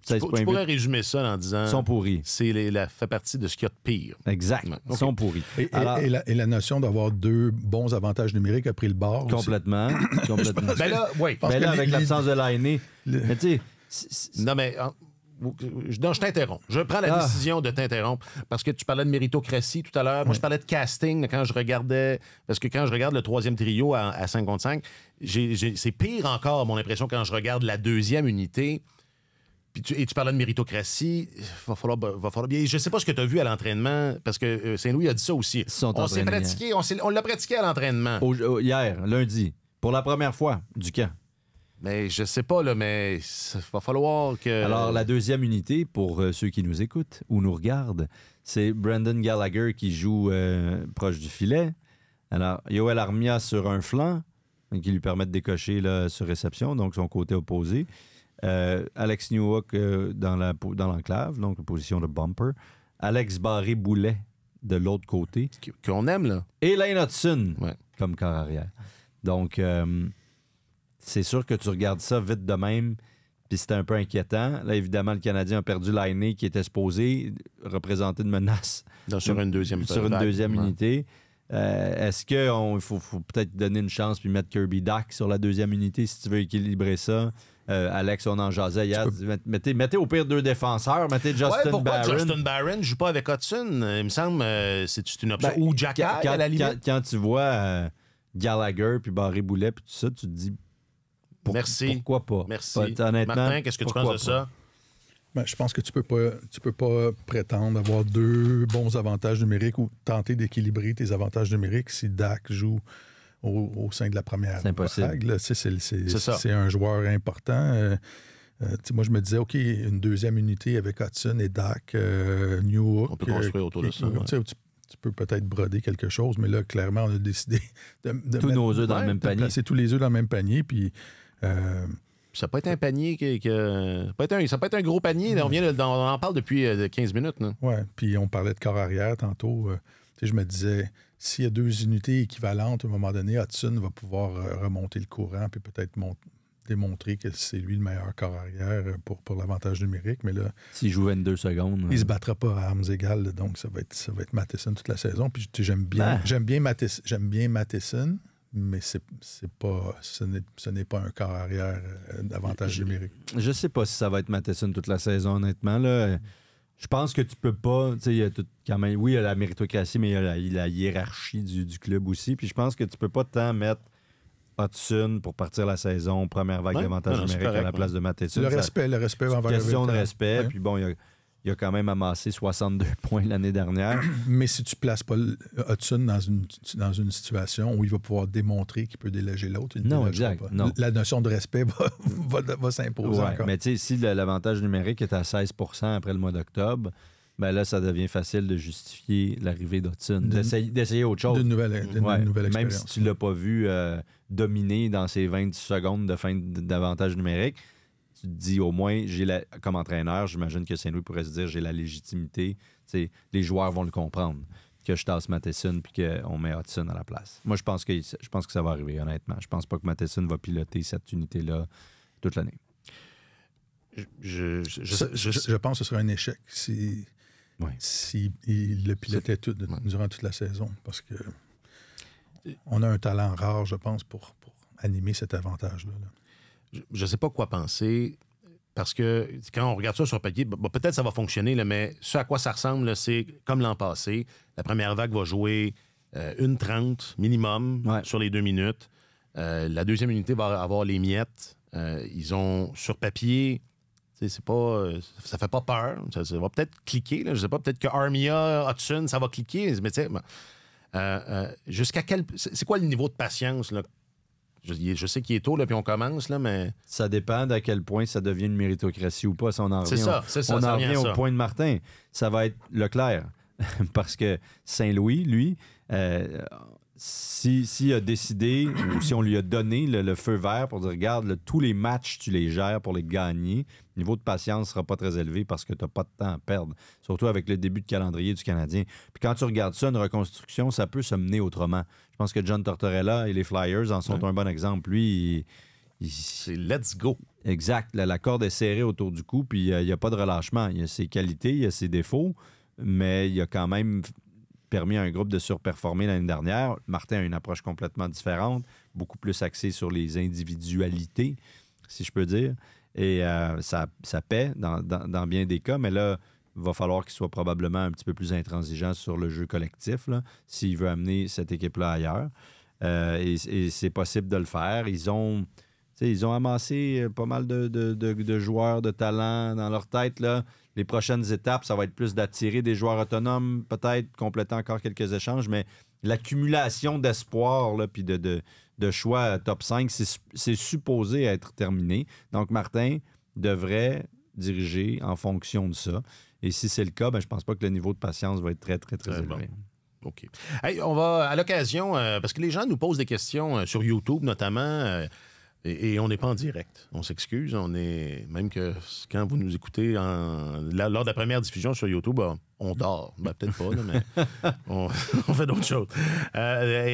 Speaker 1: Tu pourrais résumer ça en disant...
Speaker 3: sont pourris.
Speaker 1: Fait partie de ce qu'il y a de pire.
Speaker 3: Exact.
Speaker 1: Ouais,
Speaker 3: Ils
Speaker 1: OK.
Speaker 3: sont pourris.
Speaker 2: Et,
Speaker 3: Alors,
Speaker 2: et la notion d'avoir deux bons avantages numériques a pris le bord. aussi.
Speaker 3: complètement. complètement.
Speaker 1: Ben là, oui.
Speaker 2: Parce
Speaker 3: Ben
Speaker 2: que
Speaker 3: là, avec l'absence de Lainé.
Speaker 2: le-
Speaker 3: Mais tu sais,
Speaker 1: Non, mais... Non, je t'interromps. Je prends la décision de t'interrompre parce que tu parlais de méritocratie tout à l'heure. Moi, je parlais de casting quand je regardais... Parce que quand je regarde le troisième trio à 5 contre 5, c'est pire encore, mon impression, quand je regarde la deuxième unité. Puis tu parlais de méritocratie. Va falloir bien... Je sais pas ce que tu as vu à l'entraînement parce que Saint-Louis a dit ça aussi.
Speaker 3: Ils sont
Speaker 1: On s'est
Speaker 3: entraînés,
Speaker 1: pratiqué, on l'a pratiqué à l'entraînement.
Speaker 3: hier, lundi, pour la première fois du camp.
Speaker 1: Mais je sais pas, là, mais il va falloir que...
Speaker 3: Alors, la deuxième unité, pour ceux qui nous écoutent ou nous regardent, c'est Brendan Gallagher qui joue proche du filet. Alors, Yoel Armia sur un flanc, qui lui permet de décocher là, sur réception, donc son côté opposé. Alex Newhook dans l'enclave, donc position de bumper. Alex Barré-Boulet de l'autre côté.
Speaker 1: Qu'on aime, là.
Speaker 3: Et Lane Hudson
Speaker 1: Ouais.
Speaker 3: comme corps arrière. Donc, c'est sûr que tu regardes ça vite de même, puis c'était un peu inquiétant. Là, évidemment, le Canadien a perdu Lainé qui était supposé représenter une menace
Speaker 1: Sur une deuxième Ouais.
Speaker 3: unité. Est-ce qu'il faut peut-être donner une chance puis mettre Kirby Dach sur la deuxième unité si tu veux équilibrer ça? Alex, on en jasait hier. Mettez au pire deux défenseurs. Mettez Justin
Speaker 1: Ouais, pourquoi
Speaker 3: Barron.
Speaker 1: Justin Barron ne joue pas avec Hudson? Il me semble c'est une option.
Speaker 3: Ben,
Speaker 1: Ou Jack à la limite.
Speaker 3: Quand tu vois Gallagher puis Barré-Boulet puis tout ça, tu te dis
Speaker 1: Merci.
Speaker 3: pourquoi pas?
Speaker 1: Merci.
Speaker 3: Honnêtement,
Speaker 1: Martin, qu'est-ce que tu
Speaker 3: pourquoi
Speaker 1: penses de
Speaker 3: pas?
Speaker 1: ça?
Speaker 2: Ben, je pense que tu peux pas prétendre avoir deux bons avantages numériques ou tenter d'équilibrer tes avantages numériques si Dak joue au sein de la première
Speaker 3: C'est impossible.
Speaker 2: vague. Là, c'est
Speaker 1: ça.
Speaker 2: c'est un joueur important. Moi, je me disais, OK, une deuxième unité avec Hudson et Dak, Newhook.
Speaker 1: On peut construire autour de ça, ouais.
Speaker 2: Tu peux peut-être broder quelque chose, mais là, clairement, on a décidé de
Speaker 3: Tous nos œufs dans le même
Speaker 2: de
Speaker 3: panier.
Speaker 2: placer tous les œufs dans le même panier. Puis,
Speaker 1: Ça peut être un panier ça peut être un gros panier. Là, on en parle depuis 15 minutes. Là.
Speaker 2: ouais, puis on parlait de corps arrière tantôt. Je me disais, s'il y a deux unités équivalentes, à un moment donné, Hudson va pouvoir remonter le courant puis peut-être démontrer que c'est lui le meilleur corps arrière pour l'avantage numérique. Mais là,
Speaker 3: S'il joue 22 secondes.
Speaker 2: il se battra pas à armes égales, là, donc ça va être Matheson toute la saison. Puis j'aime bien Matheson, mais ce n'est pas un corps arrière d'avantage numérique.
Speaker 3: Je sais pas si ça va être Matheson toute la saison, honnêtement. Là. Je pense que tu peux pas. Il y a tout, quand même, oui, il y a la méritocratie, mais il y a la hiérarchie du club aussi. Puis je pense que tu peux pas tant mettre Hudson pour partir la saison, première vague
Speaker 1: Ouais,
Speaker 3: d'avantage
Speaker 1: non, c'est
Speaker 3: numérique à la
Speaker 1: correct,
Speaker 3: place de Matheson.
Speaker 2: Le
Speaker 3: Ça-
Speaker 2: respect
Speaker 3: c'est
Speaker 2: envers
Speaker 3: une
Speaker 2: le
Speaker 3: question de
Speaker 2: vétéran.
Speaker 3: respect.
Speaker 2: Ouais.
Speaker 3: Puis bon, il a quand même amassé 62 points l'année dernière.
Speaker 2: Mais si tu ne places pas Hudson dans une situation où il va pouvoir démontrer qu'il peut déloger l'autre, il ne
Speaker 3: Non,
Speaker 2: délogera
Speaker 3: exact,
Speaker 2: pas.
Speaker 3: non.
Speaker 2: La notion de respect va s'imposer
Speaker 3: Ouais,
Speaker 2: encore.
Speaker 3: mais tu sais, si l'avantage numérique est à 16 % après le mois d'octobre, ben là, ça devient facile de justifier l'arrivée d'Hudson. D'essayer autre chose.
Speaker 2: D'une nouvelle
Speaker 3: Même
Speaker 2: expérience.
Speaker 3: si tu ne l'as pas vu dominer dans ces 20 secondes de fin d'avantage numérique, tu te dis au moins, comme entraîneur, j'imagine que Saint-Louis pourrait se dire j'ai la légitimité. T'sais, les joueurs vont le comprendre. Que je tasse Matheson puis qu'on met Hudson à la place. Moi, je pense que ça va arriver, honnêtement. Je pense pas que Matheson va piloter cette unité-là toute l'année.
Speaker 2: Je pense que ce serait un échec si le pilotait durant toute la saison, parce que on a un talent rare, je pense, pour animer cet avantage-là.
Speaker 1: Je ne sais pas quoi penser, parce que quand on regarde ça sur papier, peut-être ça va fonctionner, là, mais ce à quoi ça ressemble, là, c'est comme l'an passé. La première vague va jouer 1:30 minimum sur les 2 minutes. La deuxième unité va avoir les miettes. Ils ont, sur papier, c'est pas, ça fait pas peur. Ça va peut-être cliquer. Là. Je sais pas, peut-être que Armia, Hudson, ça va cliquer. Mais tu sais, jusqu'à quel... C'est quoi le niveau de patience, là? Je sais qu'il est tôt, là, puis on commence, là, mais...
Speaker 3: Ça dépend d'à quel point ça devient une méritocratie ou pas. Si on en revient,
Speaker 1: on
Speaker 3: en
Speaker 1: revient
Speaker 3: revient au point de Martin. Ça va être Leclerc. Parce que Saint-Louis, lui, s'il a décidé ou si on lui a donné le feu vert pour dire, regarde, tous les matchs, tu les gères pour les gagner, le niveau de patience ne sera pas très élevé parce que tu n'as pas de temps à perdre, surtout avec le début de calendrier du Canadien. Puis quand tu regardes ça, une reconstruction, ça peut se mener autrement. Je pense que John Tortorella et les Flyers en sont un bon exemple. Lui,
Speaker 1: c'est let's go.
Speaker 3: Exact. La corde est serrée autour du cou, puis il n'y a pas de relâchement. Il y a ses qualités, il y a ses défauts, mais il a quand même permis à un groupe de surperformer l'année dernière. Martin a une approche complètement différente, beaucoup plus axée sur les individualités, si je peux dire. Et ça paie dans bien des cas, mais là, il va falloir qu'il soit probablement un petit peu plus intransigeant sur le jeu collectif, là, s'il veut amener cette équipe-là ailleurs. Et c'est possible de le faire. Ils ont amassé pas mal de joueurs de talent dans leur tête, là. Les prochaines étapes, ça va être plus d'attirer des joueurs autonomes, peut-être compléter encore quelques échanges, mais l'accumulation d'espoir puis de choix top 5, c'est supposé être terminé. Donc, Martin devrait diriger en fonction de ça. Et si c'est le cas, je pense pas que le niveau de patience va être très, très, très élevé.
Speaker 1: Bon. OK. Hey, on va, à l'occasion, parce que les gens nous posent des questions sur YouTube, notamment... Et on n'est pas en direct. On s'excuse. On est. Même que quand vous nous écoutez lors de la première diffusion sur YouTube, on dort. Peut-être pas, là, mais on fait d'autres choses.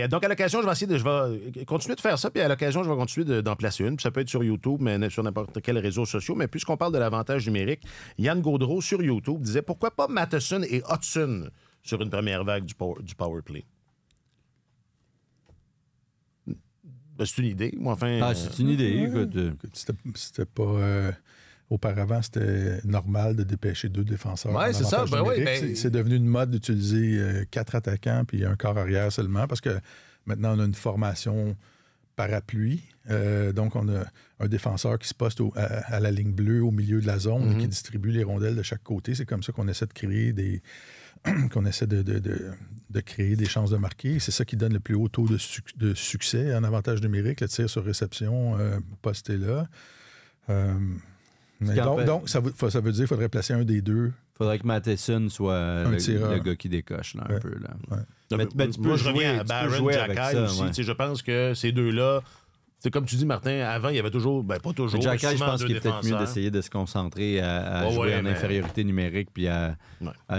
Speaker 1: Donc, à l'occasion, je vais continuer de faire ça. Puis à l'occasion, je vais continuer d'en placer une. Puis ça peut être sur YouTube, mais sur n'importe quel réseau social. Mais puisqu'on parle de l'avantage numérique, Yann Gaudreau sur YouTube disait pourquoi pas Matheson et Hudson sur une première vague du power play? C'est une idée.
Speaker 3: C'est une idée.
Speaker 2: C'était pas... auparavant, c'était normal de dépêcher 2 défenseurs.
Speaker 1: Oui, c'est ça.
Speaker 2: C'est devenu une mode d'utiliser 4 attaquants puis un quart arrière seulement parce que maintenant, on a une formation parapluie. Donc, on a un défenseur qui se poste à la ligne bleue au milieu de la zone qui distribue les rondelles de chaque côté. C'est comme ça qu'on essaie de créer de créer des chances de marquer. C'est ça qui donne le plus haut taux de succès en avantage numérique, le tir sur réception posté là. Donc, ça veut dire qu'il faudrait placer un des deux.
Speaker 3: Il faudrait que Matheson soit le gars qui décoche là, un peu. Là.
Speaker 1: Ouais. Mais tu peux jouer à Barron, Jacky aussi. Ouais. Je pense que ces deux-là, c'est comme tu dis, Martin, avant, il y avait toujours, pas toujours,
Speaker 3: Jacky, je pense qu'il est peut-être mieux d'essayer de se concentrer à jouer en infériorité numérique puis à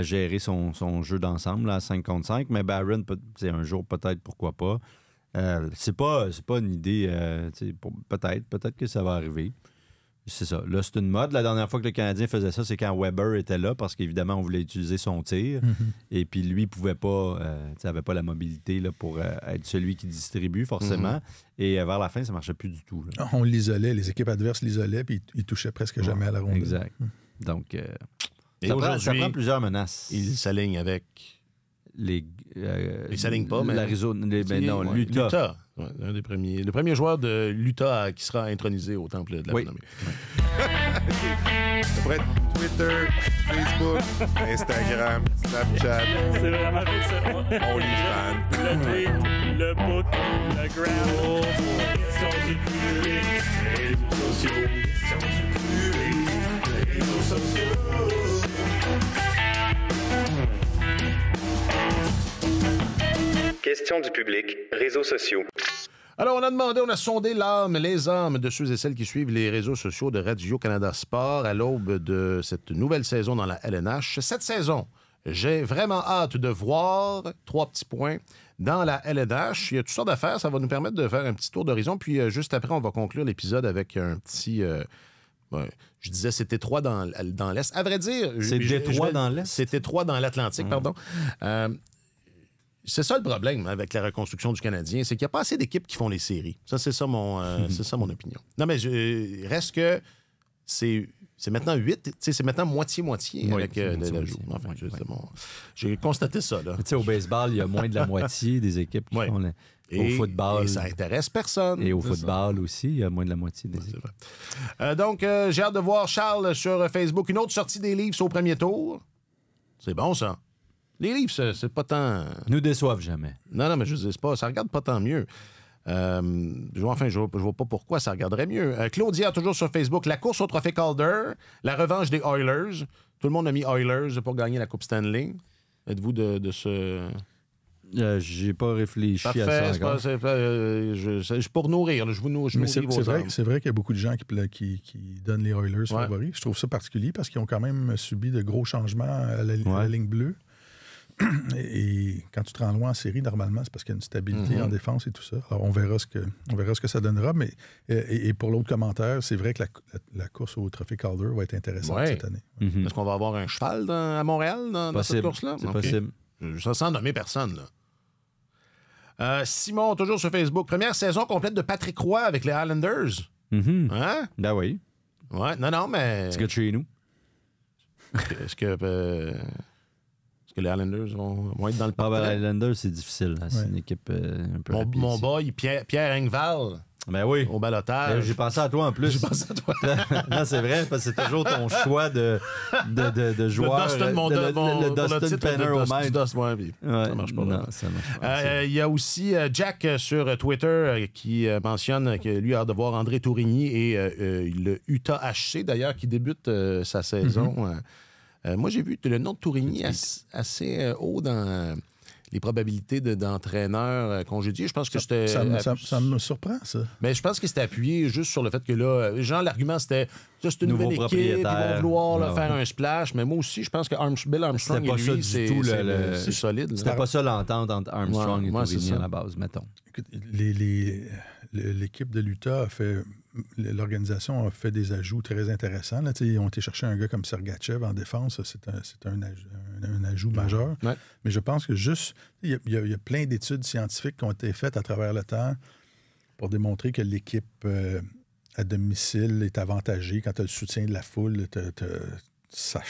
Speaker 3: gérer son jeu d'ensemble là, à 5 contre 5. Mais Barron, c'est un jour, peut-être, pourquoi pas. C'est pas une idée, peut-être que ça va arriver. C'est ça. Là, c'est une mode. La dernière fois que le Canadien faisait ça, c'est quand Weber était là, parce qu'évidemment, on voulait utiliser son tir. Et puis, lui, pouvait pas, n'avait pas la mobilité là, pour être celui qui distribue, forcément. Et vers la fin, ça marchait plus du tout. Là.
Speaker 2: On l'isolait. Les équipes adverses l'isolaient, puis ils touchaient presque jamais à la rondelle.
Speaker 3: Exact. Donc, ça prend plusieurs menaces.
Speaker 1: Il s'aligne avec...
Speaker 3: Il
Speaker 1: s'aligne pas, mais...
Speaker 3: l'Utah.
Speaker 1: Ouais, le premier joueur de l'Utah qui sera intronisé au temple de la renommée.
Speaker 5: Après Twitter, Facebook, Instagram, Snapchat.
Speaker 6: C'est vraiment avec ça.
Speaker 5: OnlyFans.
Speaker 6: Le tweet, le book, le gram. Questions du public, réseaux sociaux. Questions du public, réseaux sociaux.
Speaker 7: Questions du public, réseaux sociaux.
Speaker 1: Alors, on a sondé les âmes de ceux et celles qui suivent les réseaux sociaux de Radio-Canada Sport à l'aube de cette nouvelle saison dans la LNH. Cette saison, j'ai vraiment hâte de voir, 3 petits points, dans la LNH. Il y a toutes sortes d'affaires. Ça va nous permettre de faire un petit tour d'horizon. Puis juste après, on va conclure l'épisode avec un petit... je disais, c'était Détroit dans l'Est. À vrai dire...
Speaker 3: C'est Détroit dans l'Est?
Speaker 1: C'est Détroit dans l'Atlantique, pardon. C'est ça le problème avec la reconstruction du Canadien, c'est qu'il n'y a pas assez d'équipes qui font les séries. Ça, c'est ça mon opinion. Non, mais reste que c'est maintenant 8, c'est maintenant moitié-moitié avec l'ajout. Enfin, j'ai constaté ça. Là.
Speaker 3: Au baseball, il y a moins de la moitié des équipes qui font au football.
Speaker 1: Et ça intéresse personne.
Speaker 3: Et au football aussi, il y a moins de la moitié des équipes.
Speaker 1: Donc, j'ai hâte de voir Charles sur Facebook. Une autre sortie des Leafs au premier tour. C'est bon, ça. Les Leafs, c'est pas tant...
Speaker 3: Nous déçoivent jamais.
Speaker 1: Non, mais je ne sais pas. Ça regarde pas tant mieux. Je vois pas pourquoi ça regarderait mieux. Claudia, toujours sur Facebook. La course au trophée Calder, la revanche des Oilers. Tout le monde a mis Oilers pour gagner la Coupe Stanley. Êtes-vous de ce...
Speaker 3: J'ai pas réfléchi
Speaker 1: Parfait,
Speaker 3: à ça encore.
Speaker 1: C'est pour nourrir. Je vous nourris vos âmes.
Speaker 2: C'est vrai qu'il y a beaucoup de gens qui donnent les Oilers favoris. Je trouve ça particulier parce qu'ils ont quand même subi de gros changements à la ligne bleue. Et quand tu te rends loin en série, normalement, c'est parce qu'il y a une stabilité en défense et tout ça. Alors, on verra ce que ça donnera. Mais, et pour l'autre commentaire, c'est vrai que la course au trophée Calder va être intéressante cette année.
Speaker 1: Est-ce qu'on va avoir un cheval à Montréal dans cette course-là?
Speaker 3: C'est possible.
Speaker 1: Sans nommer personne, là. Simon, toujours sur Facebook. Première saison complète de Patrick Roy avec les Islanders. Hein?
Speaker 3: Ben oui.
Speaker 1: Ouais, non, mais...
Speaker 3: C'est que chez nous.
Speaker 1: Est-ce que les Islanders vont être dans le parterre?
Speaker 3: Les Islanders, c'est difficile. Là. C'est une équipe un peu rapide.
Speaker 1: Mon boy, Pierre Engvall.
Speaker 3: Ben oui.
Speaker 1: Au balotage.
Speaker 3: J'ai pensé à toi en plus.
Speaker 1: J'ai pensé à toi.
Speaker 3: Non, c'est vrai, parce que c'est toujours ton choix de joueur.
Speaker 1: Le
Speaker 3: Dustin Penner au maître.
Speaker 1: Ça marche pas.
Speaker 3: Non, ça marche pas.
Speaker 1: Il y a aussi Jack sur Twitter qui mentionne que lui a hâte de voir André Tourigny et le Utah HC, d'ailleurs, qui débute sa saison. Moi, j'ai vu le nom de Tourigny assez haut dans les probabilités d'entraîneur congédié. Je pense que c'était...
Speaker 2: Ça me surprend, ça.
Speaker 1: Mais je pense que c'était appuyé juste sur le fait que là, l'argument, c'était c'est une
Speaker 3: nouveau
Speaker 1: nouvelle équipe, ils vont vouloir faire un splash. Mais moi aussi, je pense que Bill Armstrong et lui, c'est solide.
Speaker 3: C'était pas ça l'entente entre Armstrong et Tourigny à la base, mettons.
Speaker 2: Écoute, l'équipe de l'Utah a fait... L'organisation a fait des ajouts très intéressants. Là, ils ont été chercher un gars comme Sergachev en défense. C'est un ajout majeur.
Speaker 1: Ouais.
Speaker 2: Mais je pense que juste... Il y a plein d'études scientifiques qui ont été faites à travers le temps pour démontrer que l'équipe à domicile est avantagée. Quand tu as le soutien de la foule, ça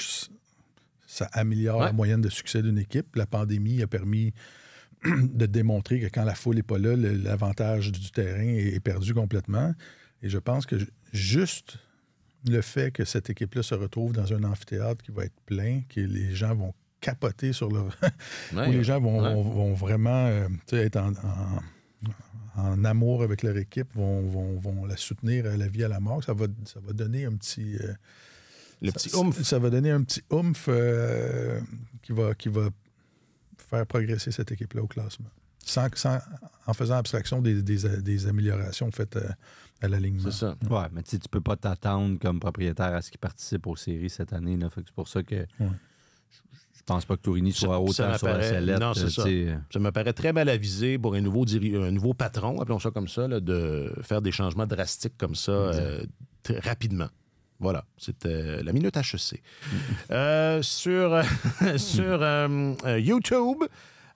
Speaker 2: améliore la moyenne de succès d'une équipe. La pandémie a permis de démontrer que quand la foule n'est pas là, l'avantage du terrain est perdu complètement. Et je pense que juste le fait que cette équipe-là se retrouve dans un amphithéâtre qui va être plein, que les gens vont capoter sur leur... où les gens vont vraiment être en amour avec leur équipe, vont la soutenir à la vie, à la mort, ça va donner un petit... Ça va donner un petit oomph qui va faire progresser cette équipe-là au classement. En faisant abstraction des améliorations faites à l'alignement.
Speaker 1: C'est ça.
Speaker 3: Ouais, mais tu peux pas t'attendre comme propriétaire à ce qu'il participe aux séries cette année. Là. Fait que c'est pour ça que je pense pas que Tourigny soit autant sur la sellette.
Speaker 1: Non, c'est ça. Ça me paraît très mal avisé pour un nouveau patron, appelons ça comme ça, là, de faire des changements drastiques comme ça rapidement. Voilà, c'était la Minute HEC. Sur YouTube,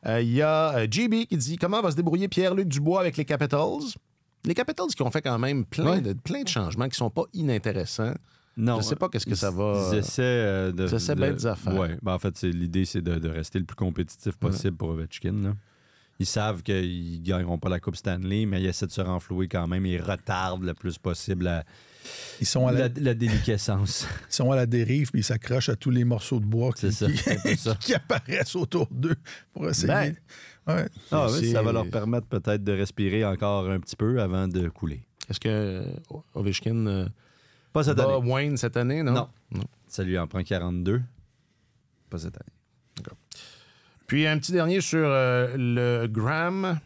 Speaker 1: il y a GB qui dit « Comment va se débrouiller Pierre-Luc Dubois avec les Capitals? » Les Capitals qui ont fait quand même plein de changements qui ne sont pas inintéressants. Non, je ne sais pas qu'est-ce que ça va...
Speaker 3: Ils essaient
Speaker 1: bien des affaires.
Speaker 3: Oui, en fait, l'idée, c'est de rester le plus compétitif possible pour Ovechkin. Là. Ils savent qu'ils ne gagneront pas la Coupe Stanley, mais ils essaient de se renflouer quand même. Ils retardent le plus possible la déliquescence.
Speaker 2: Ils sont à la dérive puis ils s'accrochent à tous les morceaux de bois qui apparaissent autour d'eux pour essayer.
Speaker 3: Ça va leur permettre peut-être de respirer encore un petit peu avant de couler.
Speaker 1: Est-ce que Ovechkin
Speaker 3: pas cette année.
Speaker 1: Wayne cette année, non?
Speaker 3: Non. Ça lui en prend 42. Pas cette année.
Speaker 1: D'accord. Puis un petit dernier sur le Gram.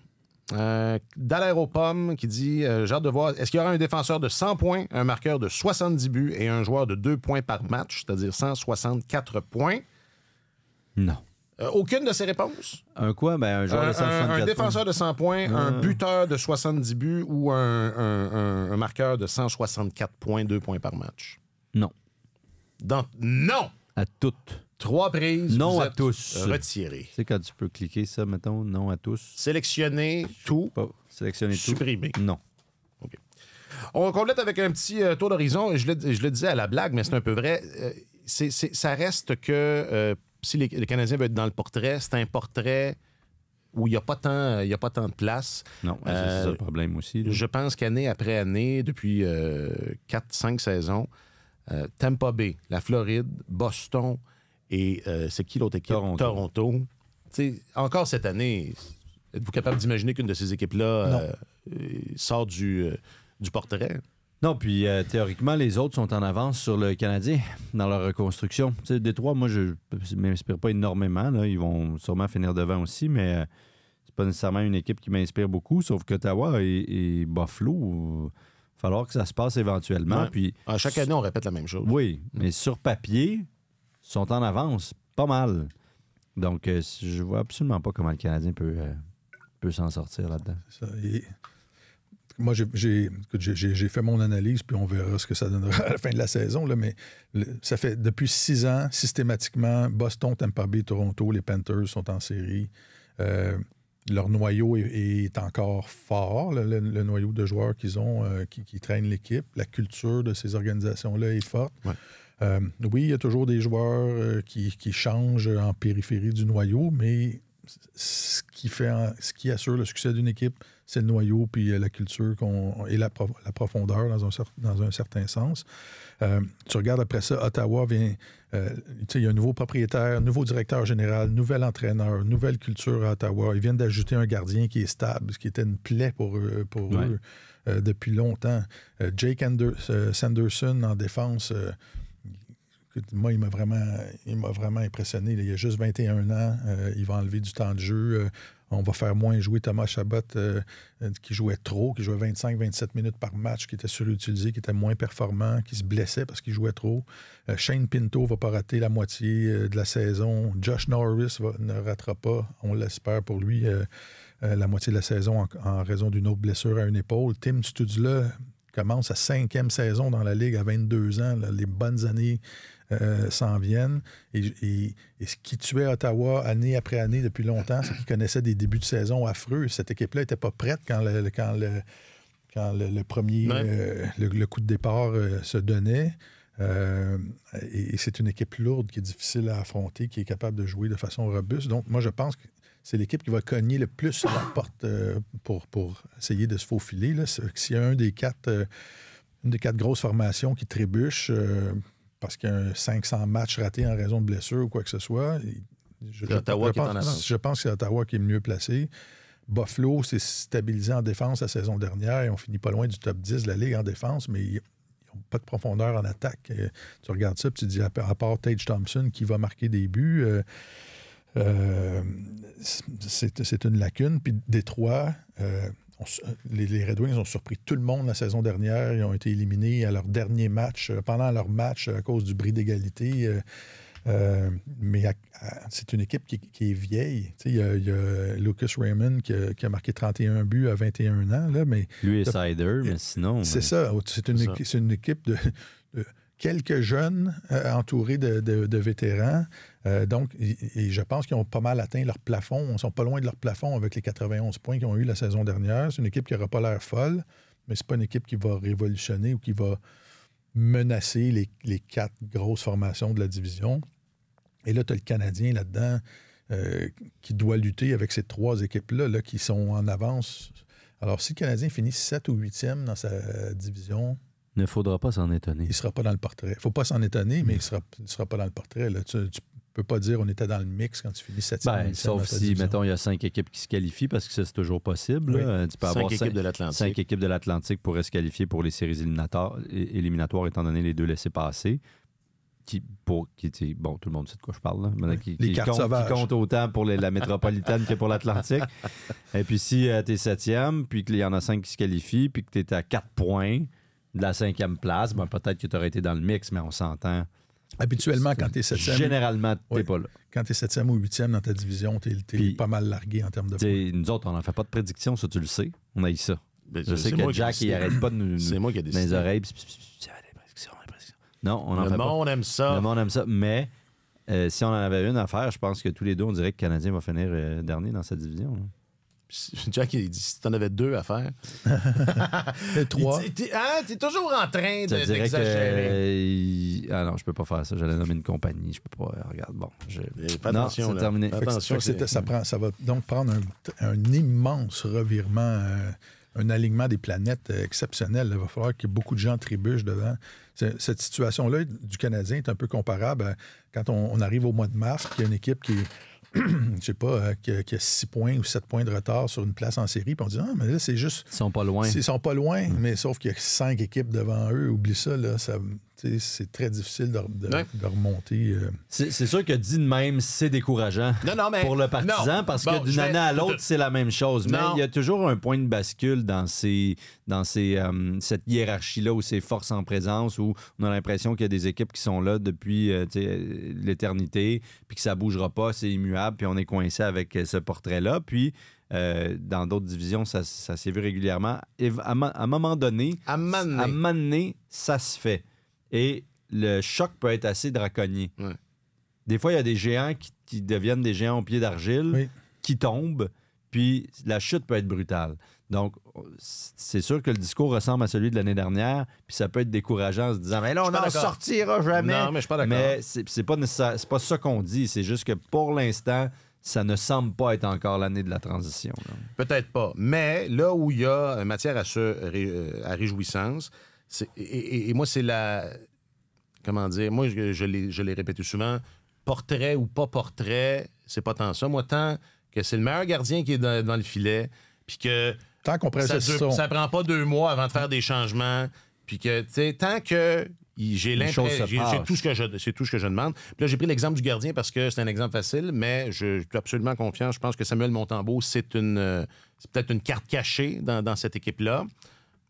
Speaker 1: Dallaire aux pommes qui dit j'ai hâte de voir, est-ce qu'il y aura un défenseur de 100 points, un marqueur de 70 buts et un joueur de 2 points par match, c'est-à-dire 164 points?
Speaker 3: Non.
Speaker 1: Aucune de ces réponses.
Speaker 3: Un quoi? Ben, un joueur de 164
Speaker 1: Un défenseur de 100 points, un
Speaker 3: Ah.
Speaker 1: buteur de 70 buts ou un marqueur de 164 points, 2 points par match.
Speaker 3: Non.
Speaker 1: Non!
Speaker 3: À toutes.
Speaker 1: 3 prises.
Speaker 3: Non
Speaker 1: vous
Speaker 3: à
Speaker 1: êtes
Speaker 3: tous.
Speaker 1: retirés.
Speaker 3: Tu sais, quand tu peux cliquer ça, mettons, non à tous.
Speaker 1: Sélectionnez tout.
Speaker 3: Pas sélectionner tout.
Speaker 1: Supprimer.
Speaker 3: Non.
Speaker 1: On complète avec un petit tour d'horizon. Je le disais à la blague, mais c'est un peu vrai. Ça reste que si les Canadiens veulent être dans le portrait, c'est un portrait où il n'y a pas tant de place.
Speaker 3: Non, c'est ça le problème aussi. Là.
Speaker 1: Je pense qu'année après année, depuis 4-5 saisons, Tampa Bay, la Floride, Boston et c'est qui l'autre équipe? Toronto. Encore cette année, êtes-vous capable d'imaginer qu'une de ces équipes-là sort du portrait?
Speaker 3: Non, puis théoriquement, les autres sont en avance sur le Canadien dans leur reconstruction. Tu sais, Détroit, moi, je ne m'inspire pas énormément. Là. Ils vont sûrement finir devant aussi, mais c'est pas nécessairement une équipe qui m'inspire beaucoup, sauf qu'Ottawa et Buffalo, il va falloir que ça se passe éventuellement.
Speaker 1: Ouais.
Speaker 3: Puis,
Speaker 1: À chaque année, on répète la même chose.
Speaker 3: oui, mais sur papier, ils sont en avance, pas mal. Donc, je vois absolument pas comment le Canadien peut s'en sortir là-dedans.
Speaker 2: Ça, moi, j'ai fait mon analyse, puis on verra ce que ça donnera à la fin de la saison. Là, mais ça fait depuis 6 ans, systématiquement, Boston, Tampa Bay, Toronto, les Panthers sont en série. Leur noyau est encore fort, le noyau de joueurs qu'ils ont, qui traînent l'équipe. La culture de ces organisations-là est forte.
Speaker 1: Ouais.
Speaker 2: Oui, il y a toujours des joueurs qui changent en périphérie du noyau, mais ce qui assure le succès d'une équipe, c'est le noyau puis la culture et la profondeur dans un certain sens. Tu regardes après ça, Ottawa vient... il y a un nouveau propriétaire, nouveau directeur général, nouvel entraîneur, nouvelle culture à Ottawa. Ils viennent d'ajouter un gardien qui est stable, ce qui était une plaie pour eux depuis longtemps. Jake Sanderson en défense... moi, il m'a vraiment impressionné. Il a juste 21 ans. Il va enlever du temps de jeu. On va faire moins jouer Thomas Chabot, qui jouait trop, qui jouait 25-27 minutes par match, qui était surutilisé, qui était moins performant, qui se blessait parce qu'il jouait trop. Shane Pinto va pas rater la moitié de la saison. Josh Norris ne ratera pas, on l'espère pour lui, la moitié de la saison en raison d'une autre blessure à une épaule. Tim Studzla commence sa 5e saison dans la Ligue à 22 ans. Là, les bonnes années s'en viennent. Et ce qui tuait Ottawa année après année depuis longtemps, c'est qu'ils connaissaient des débuts de saison affreux. Cette équipe-là n'était pas prête quand le premier le coup de départ se donnait. Et c'est une équipe lourde qui est difficile à affronter, qui est capable de jouer de façon robuste. Donc, moi, je pense que c'est l'équipe qui va cogner le plus sur la porte pour essayer de se faufiler. Là. S'il y a une des quatre grosses formations qui trébuche parce qu'il y a un 500 matchs ratés en raison de blessure ou quoi que ce soit,
Speaker 1: c'est Ottawa qui est en avance.
Speaker 2: Je pense que c'est Ottawa qui est le mieux placé. Buffalo s'est stabilisé en défense la saison dernière. Ils ont fini pas loin du top 10 de la Ligue en défense, mais ils n'ont pas de profondeur en attaque. Tu regardes ça et tu te dis, à part Tage Thompson qui va marquer des buts... c'est une lacune. Puis Détroit, les Red Wings ont surpris tout le monde la saison dernière. Ils ont été éliminés à leur dernier match, pendant leur match, à cause du bris d'égalité. Mais c'est une équipe qui est vieille. Il y a Lucas Raymond qui a marqué 31 buts à 21 ans. Là, mais
Speaker 3: lui et Sider, mais sinon...
Speaker 2: C'est ça. C'est une équipe de quelques jeunes entourés de vétérans. Donc, et je pense qu'ils ont pas mal atteint leur plafond. Ils ne sont pas loin de leur plafond avec les 91 points qu'ils ont eu la saison dernière. C'est une équipe qui n'aura pas l'air folle, mais ce n'est pas une équipe qui va révolutionner ou qui va menacer les 4 grosses formations de la division. Et là, tu as le Canadien là-dedans qui doit lutter avec ces 3 équipes-là qui sont en avance. Alors, si le Canadien finit 7 ou 8e dans sa division...
Speaker 3: Il ne faudra pas s'en étonner.
Speaker 2: Il ne sera pas dans le portrait. Il ne faut pas s'en étonner, mais il ne sera pas dans le portrait. Là. Tu ne peux pas dire on était dans le mix quand tu finis 7e.
Speaker 3: Sauf si, mettons, il y a 5 équipes qui se qualifient, parce que ça, c'est toujours possible.
Speaker 1: Oui.
Speaker 3: Tu peux avoir
Speaker 1: 5 équipes de l'Atlantique.
Speaker 3: 5 équipes de l'Atlantique pourraient se qualifier pour les séries éliminatoires étant donné les 2 laissés-passer. Bon, tout le monde sait de quoi je parle. Là. Qui compte autant pour la métropolitaine que pour l'Atlantique. Et puis, si tu es 7e, puis qu'il y en a 5 qui se qualifient, puis que tu es à 4 points de la 5e place, peut-être que tu aurais été dans le mix, mais on s'entend.
Speaker 2: Habituellement, quand tu es 7e,
Speaker 3: Généralement, t'es
Speaker 2: Oui.
Speaker 3: pas là.
Speaker 2: quand tu es 7e ou 8e dans ta division, tu es
Speaker 3: Puis-
Speaker 2: pas mal largué en termes de points.
Speaker 3: T'sais, nous autres, on n'en fait pas de prédiction, ça, tu le sais. On a eu ça.
Speaker 1: Ben,
Speaker 3: Je sais
Speaker 1: c'est
Speaker 3: que
Speaker 1: moi qui ai
Speaker 3: Jack, il
Speaker 1: décidé.
Speaker 3: arrête pas de nous
Speaker 1: C'est moi qui ai
Speaker 3: dans les
Speaker 1: décidé.
Speaker 3: oreilles. Pis, il y avait des prédictions. Non, on n'en
Speaker 1: Le
Speaker 3: fait pas.
Speaker 1: monde aime ça.
Speaker 3: Le monde aime ça. Mais si on en avait une à faire, je pense que tous les deux, on dirait que le Canadien va finir dernier dans sa division. Là.
Speaker 1: Jack, il dit si t'en avais 2 à faire.
Speaker 2: 3.
Speaker 1: T'es toujours en train
Speaker 3: Ça dirait
Speaker 1: d'exagérer.
Speaker 3: que. Ah non, je peux pas faire ça. J'allais nommer une compagnie. Je peux pas. Regarde, bon.
Speaker 1: Fais attention,
Speaker 3: c'est
Speaker 1: là.
Speaker 3: terminé.
Speaker 1: Fais attention.
Speaker 2: Ça va donc prendre un immense revirement, un alignement des planètes exceptionnel. Il va falloir que beaucoup de gens trébuchent dedans. Cette situation-là du Canadien est un peu comparable à quand on arrive au mois de mars, puis il y a une équipe qui est je sais pas, qui a 6 points ou 7 points de retard sur une place en série, puis on dit « Ah, mais là, c'est juste... »
Speaker 3: Ils sont pas loin.
Speaker 2: Ils sont pas loin, mais sauf qu'il y a 5 équipes devant eux. Oublie ça, là, c'est très difficile de remonter.
Speaker 3: C'est sûr que dit de même, c'est décourageant
Speaker 1: Non, mais
Speaker 3: pour le partisan,
Speaker 1: non.
Speaker 3: parce
Speaker 1: Bon,
Speaker 3: que d'une
Speaker 1: je vais-
Speaker 3: année à l'autre, c'est la même chose. Mais
Speaker 1: Non.
Speaker 3: il y a toujours un point de bascule dans cette hiérarchie-là où c'est force en présence, où on a l'impression qu'il y a des équipes qui sont là depuis l'éternité, puis que ça bougera pas, c'est immuable, puis on est coincé avec ce portrait-là. Puis dans d'autres divisions, ça s'est vu régulièrement. Et à un moment donné,
Speaker 1: À un moment donné.
Speaker 3: ça se fait. Et le choc peut être assez draconien.
Speaker 1: Ouais.
Speaker 3: Des fois, il y a des géants qui deviennent des géants au pied d'argile,
Speaker 2: Oui.
Speaker 3: qui tombent, puis la chute peut être brutale. Donc, c'est sûr que le discours ressemble à celui de l'année dernière, puis ça peut être décourageant en se disant « Mais là,
Speaker 1: Je
Speaker 3: on
Speaker 1: suis pas
Speaker 3: n'en
Speaker 1: d'accord.
Speaker 3: sortira jamais! »
Speaker 1: Non, mais je suis pas d'accord.
Speaker 3: Mais c'est pas nécessaire, c'est pas ça qu'on dit, c'est juste que pour l'instant, ça ne semble pas être encore l'année de la transition. Là.
Speaker 1: Peut-être pas. Mais là où il y a matière à réjouissance, et moi, c'est la... Comment dire? Moi, je l'ai répété souvent. Portrait ou pas portrait, c'est pas tant ça. Moi, tant que c'est le meilleur gardien qui est devant le filet, puis que
Speaker 2: Tant qu'on presse
Speaker 1: ça prend pas 2 mois avant de faire des changements, puis que, tu sais, tant que j'ai
Speaker 3: choses se
Speaker 1: l'impression... J'ai
Speaker 3: passent.
Speaker 1: c'est tout ce que je demande. Puis là, j'ai pris l'exemple du gardien parce que c'est un exemple facile, mais je suis absolument confiant. Je pense que Samuel Montembeault, c'est peut-être une carte cachée dans cette équipe-là.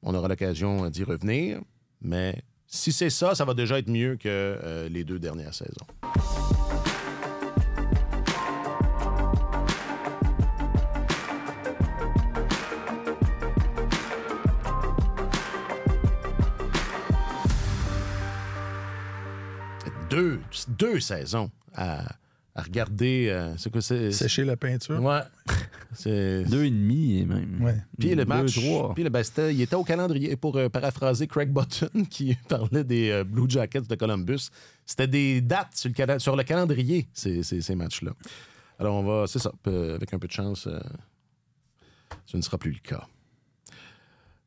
Speaker 1: On aura l'occasion d'y revenir, mais si c'est ça, ça va déjà être mieux que les 2 dernières saisons. Deux saisons à regarder. C'est quoi?
Speaker 2: Sécher la peinture.
Speaker 1: Ouais. C'est...
Speaker 3: 2,5 même.
Speaker 2: Ouais.
Speaker 1: Puis le match,
Speaker 3: 2-3.
Speaker 1: puis il était au calendrier, pour paraphraser Craig Button qui parlait des Blue Jackets de Columbus. C'était des dates sur le calendrier, ces matchs-là. Alors, on va, c'est ça, avec un peu de chance, ce ne sera plus le cas.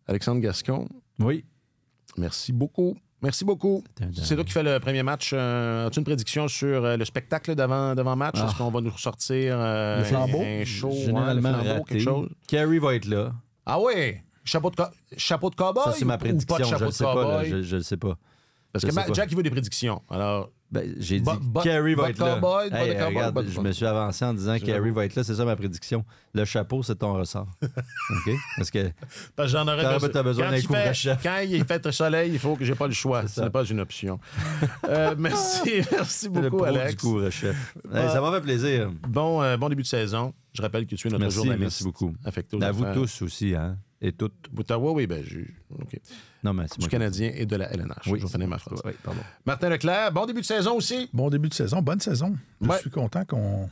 Speaker 1: Alexandre Gascon,
Speaker 3: Oui.
Speaker 1: merci beaucoup. Merci beaucoup. C'est toi qui fais le premier match. As-tu une prédiction sur le spectacle d'avant-match?
Speaker 3: Ah.
Speaker 1: Est-ce qu'on va nous ressortir
Speaker 2: Le flambeau?
Speaker 1: un show?
Speaker 3: Généralement
Speaker 1: le flambeau,
Speaker 3: raté.
Speaker 1: quelque chose?
Speaker 3: Carey va être là.
Speaker 1: Ah oui! Chapeau de cowboy?
Speaker 3: Ça, c'est ma
Speaker 1: ou pas de
Speaker 3: prédiction.
Speaker 1: chapeau
Speaker 3: Je ne
Speaker 1: de
Speaker 3: sais pas. Là.
Speaker 1: cowboy?
Speaker 3: Je le sais pas.
Speaker 1: Parce
Speaker 3: je
Speaker 1: que
Speaker 3: sais pas.
Speaker 1: Jack, il veut des prédictions. Alors,
Speaker 3: Ben, j'ai dit
Speaker 1: Bas-
Speaker 3: Carey
Speaker 1: bas
Speaker 3: va
Speaker 1: de
Speaker 3: être là.
Speaker 1: cowboy, bas de
Speaker 3: Hey,
Speaker 1: cowboy,
Speaker 3: regarde,
Speaker 1: bas de
Speaker 3: je
Speaker 1: cowboy.
Speaker 3: me suis avancé en disant Carey va être là. C'est ça ma prédiction. Le chapeau, c'est ton ressort. OK? Parce que
Speaker 1: parce que j'en aurais
Speaker 3: t'as besoin d'un couvre-chef.
Speaker 1: Quand il fait soleil, il faut que j'ai pas le choix. Ce n'est pas une option. Merci
Speaker 3: le
Speaker 1: beaucoup,
Speaker 3: pro du
Speaker 1: Alex.
Speaker 3: couvre-chef. Hey, ça m'a fait plaisir.
Speaker 1: Bon début de saison. Je rappelle que tu es notre journaliste.
Speaker 3: Merci beaucoup.
Speaker 1: Affecté aux
Speaker 3: À vous
Speaker 1: affaires.
Speaker 3: tous aussi, hein? Et toutes.
Speaker 1: Oui, OK.
Speaker 3: Non, mais c'est
Speaker 1: Du
Speaker 3: moi qui-
Speaker 1: Canadien et de la LNH.
Speaker 3: Oui,
Speaker 1: je vais finir ma phrase.
Speaker 3: Oui, pardon.
Speaker 1: Martin Leclerc, bon début de saison aussi.
Speaker 2: Bon début de saison, bonne saison. Je
Speaker 1: Ouais.
Speaker 2: suis content qu'on.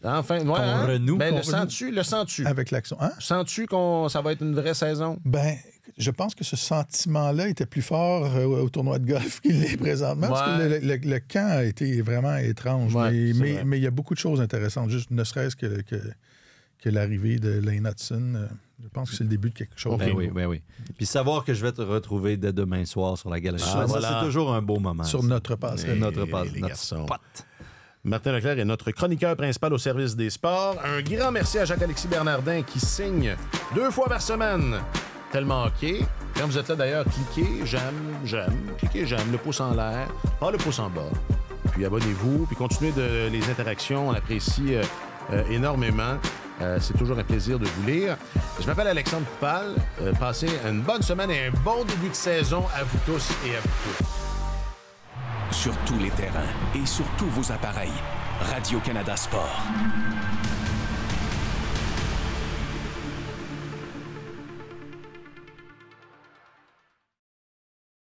Speaker 1: Enfin, ouais,
Speaker 3: Qu'on renoue.
Speaker 1: Ben,
Speaker 2: Qu'on
Speaker 1: le sens-tu?
Speaker 2: Avec l'action. Hein?
Speaker 1: Sens-tu que ça va être une vraie saison?
Speaker 2: Ben, je pense que ce sentiment-là était plus fort au tournoi de golf qu'il l'est présentement. Parce que le camp a été vraiment étrange.
Speaker 1: Ouais, c'est vrai.
Speaker 2: mais il y a beaucoup de choses intéressantes. Juste ne serait-ce que l'arrivée de Lane Hudson. Je pense que c'est le début de quelque chose.
Speaker 3: Ben oui. Puis savoir que je vais te retrouver dès demain soir sur la galerie.
Speaker 1: Ah,
Speaker 3: Ça,
Speaker 1: voilà.
Speaker 3: c'est toujours un beau moment.
Speaker 2: Sur
Speaker 3: ça.
Speaker 2: notre passerelle.
Speaker 3: Notre
Speaker 1: les garçons.
Speaker 3: spot.
Speaker 1: Martin Leclerc est notre chroniqueur principal au service des sports. Un grand merci à Jacques-Alexis Bernardin qui signe 2 fois par semaine. Tellement OK. Quand vous êtes là, d'ailleurs, cliquez j'aime. Cliquez j'aime, le pouce en l'air, pas le pouce en bas. Puis abonnez-vous, puis continuez les interactions. On apprécie énormément. C'est toujours un plaisir de vous lire. Je m'appelle Alexandre Coupal. Passez une bonne semaine et un bon début de saison à vous tous et à vous tous.
Speaker 8: sur tous les terrains et sur tous vos appareils. Radio-Canada Sport.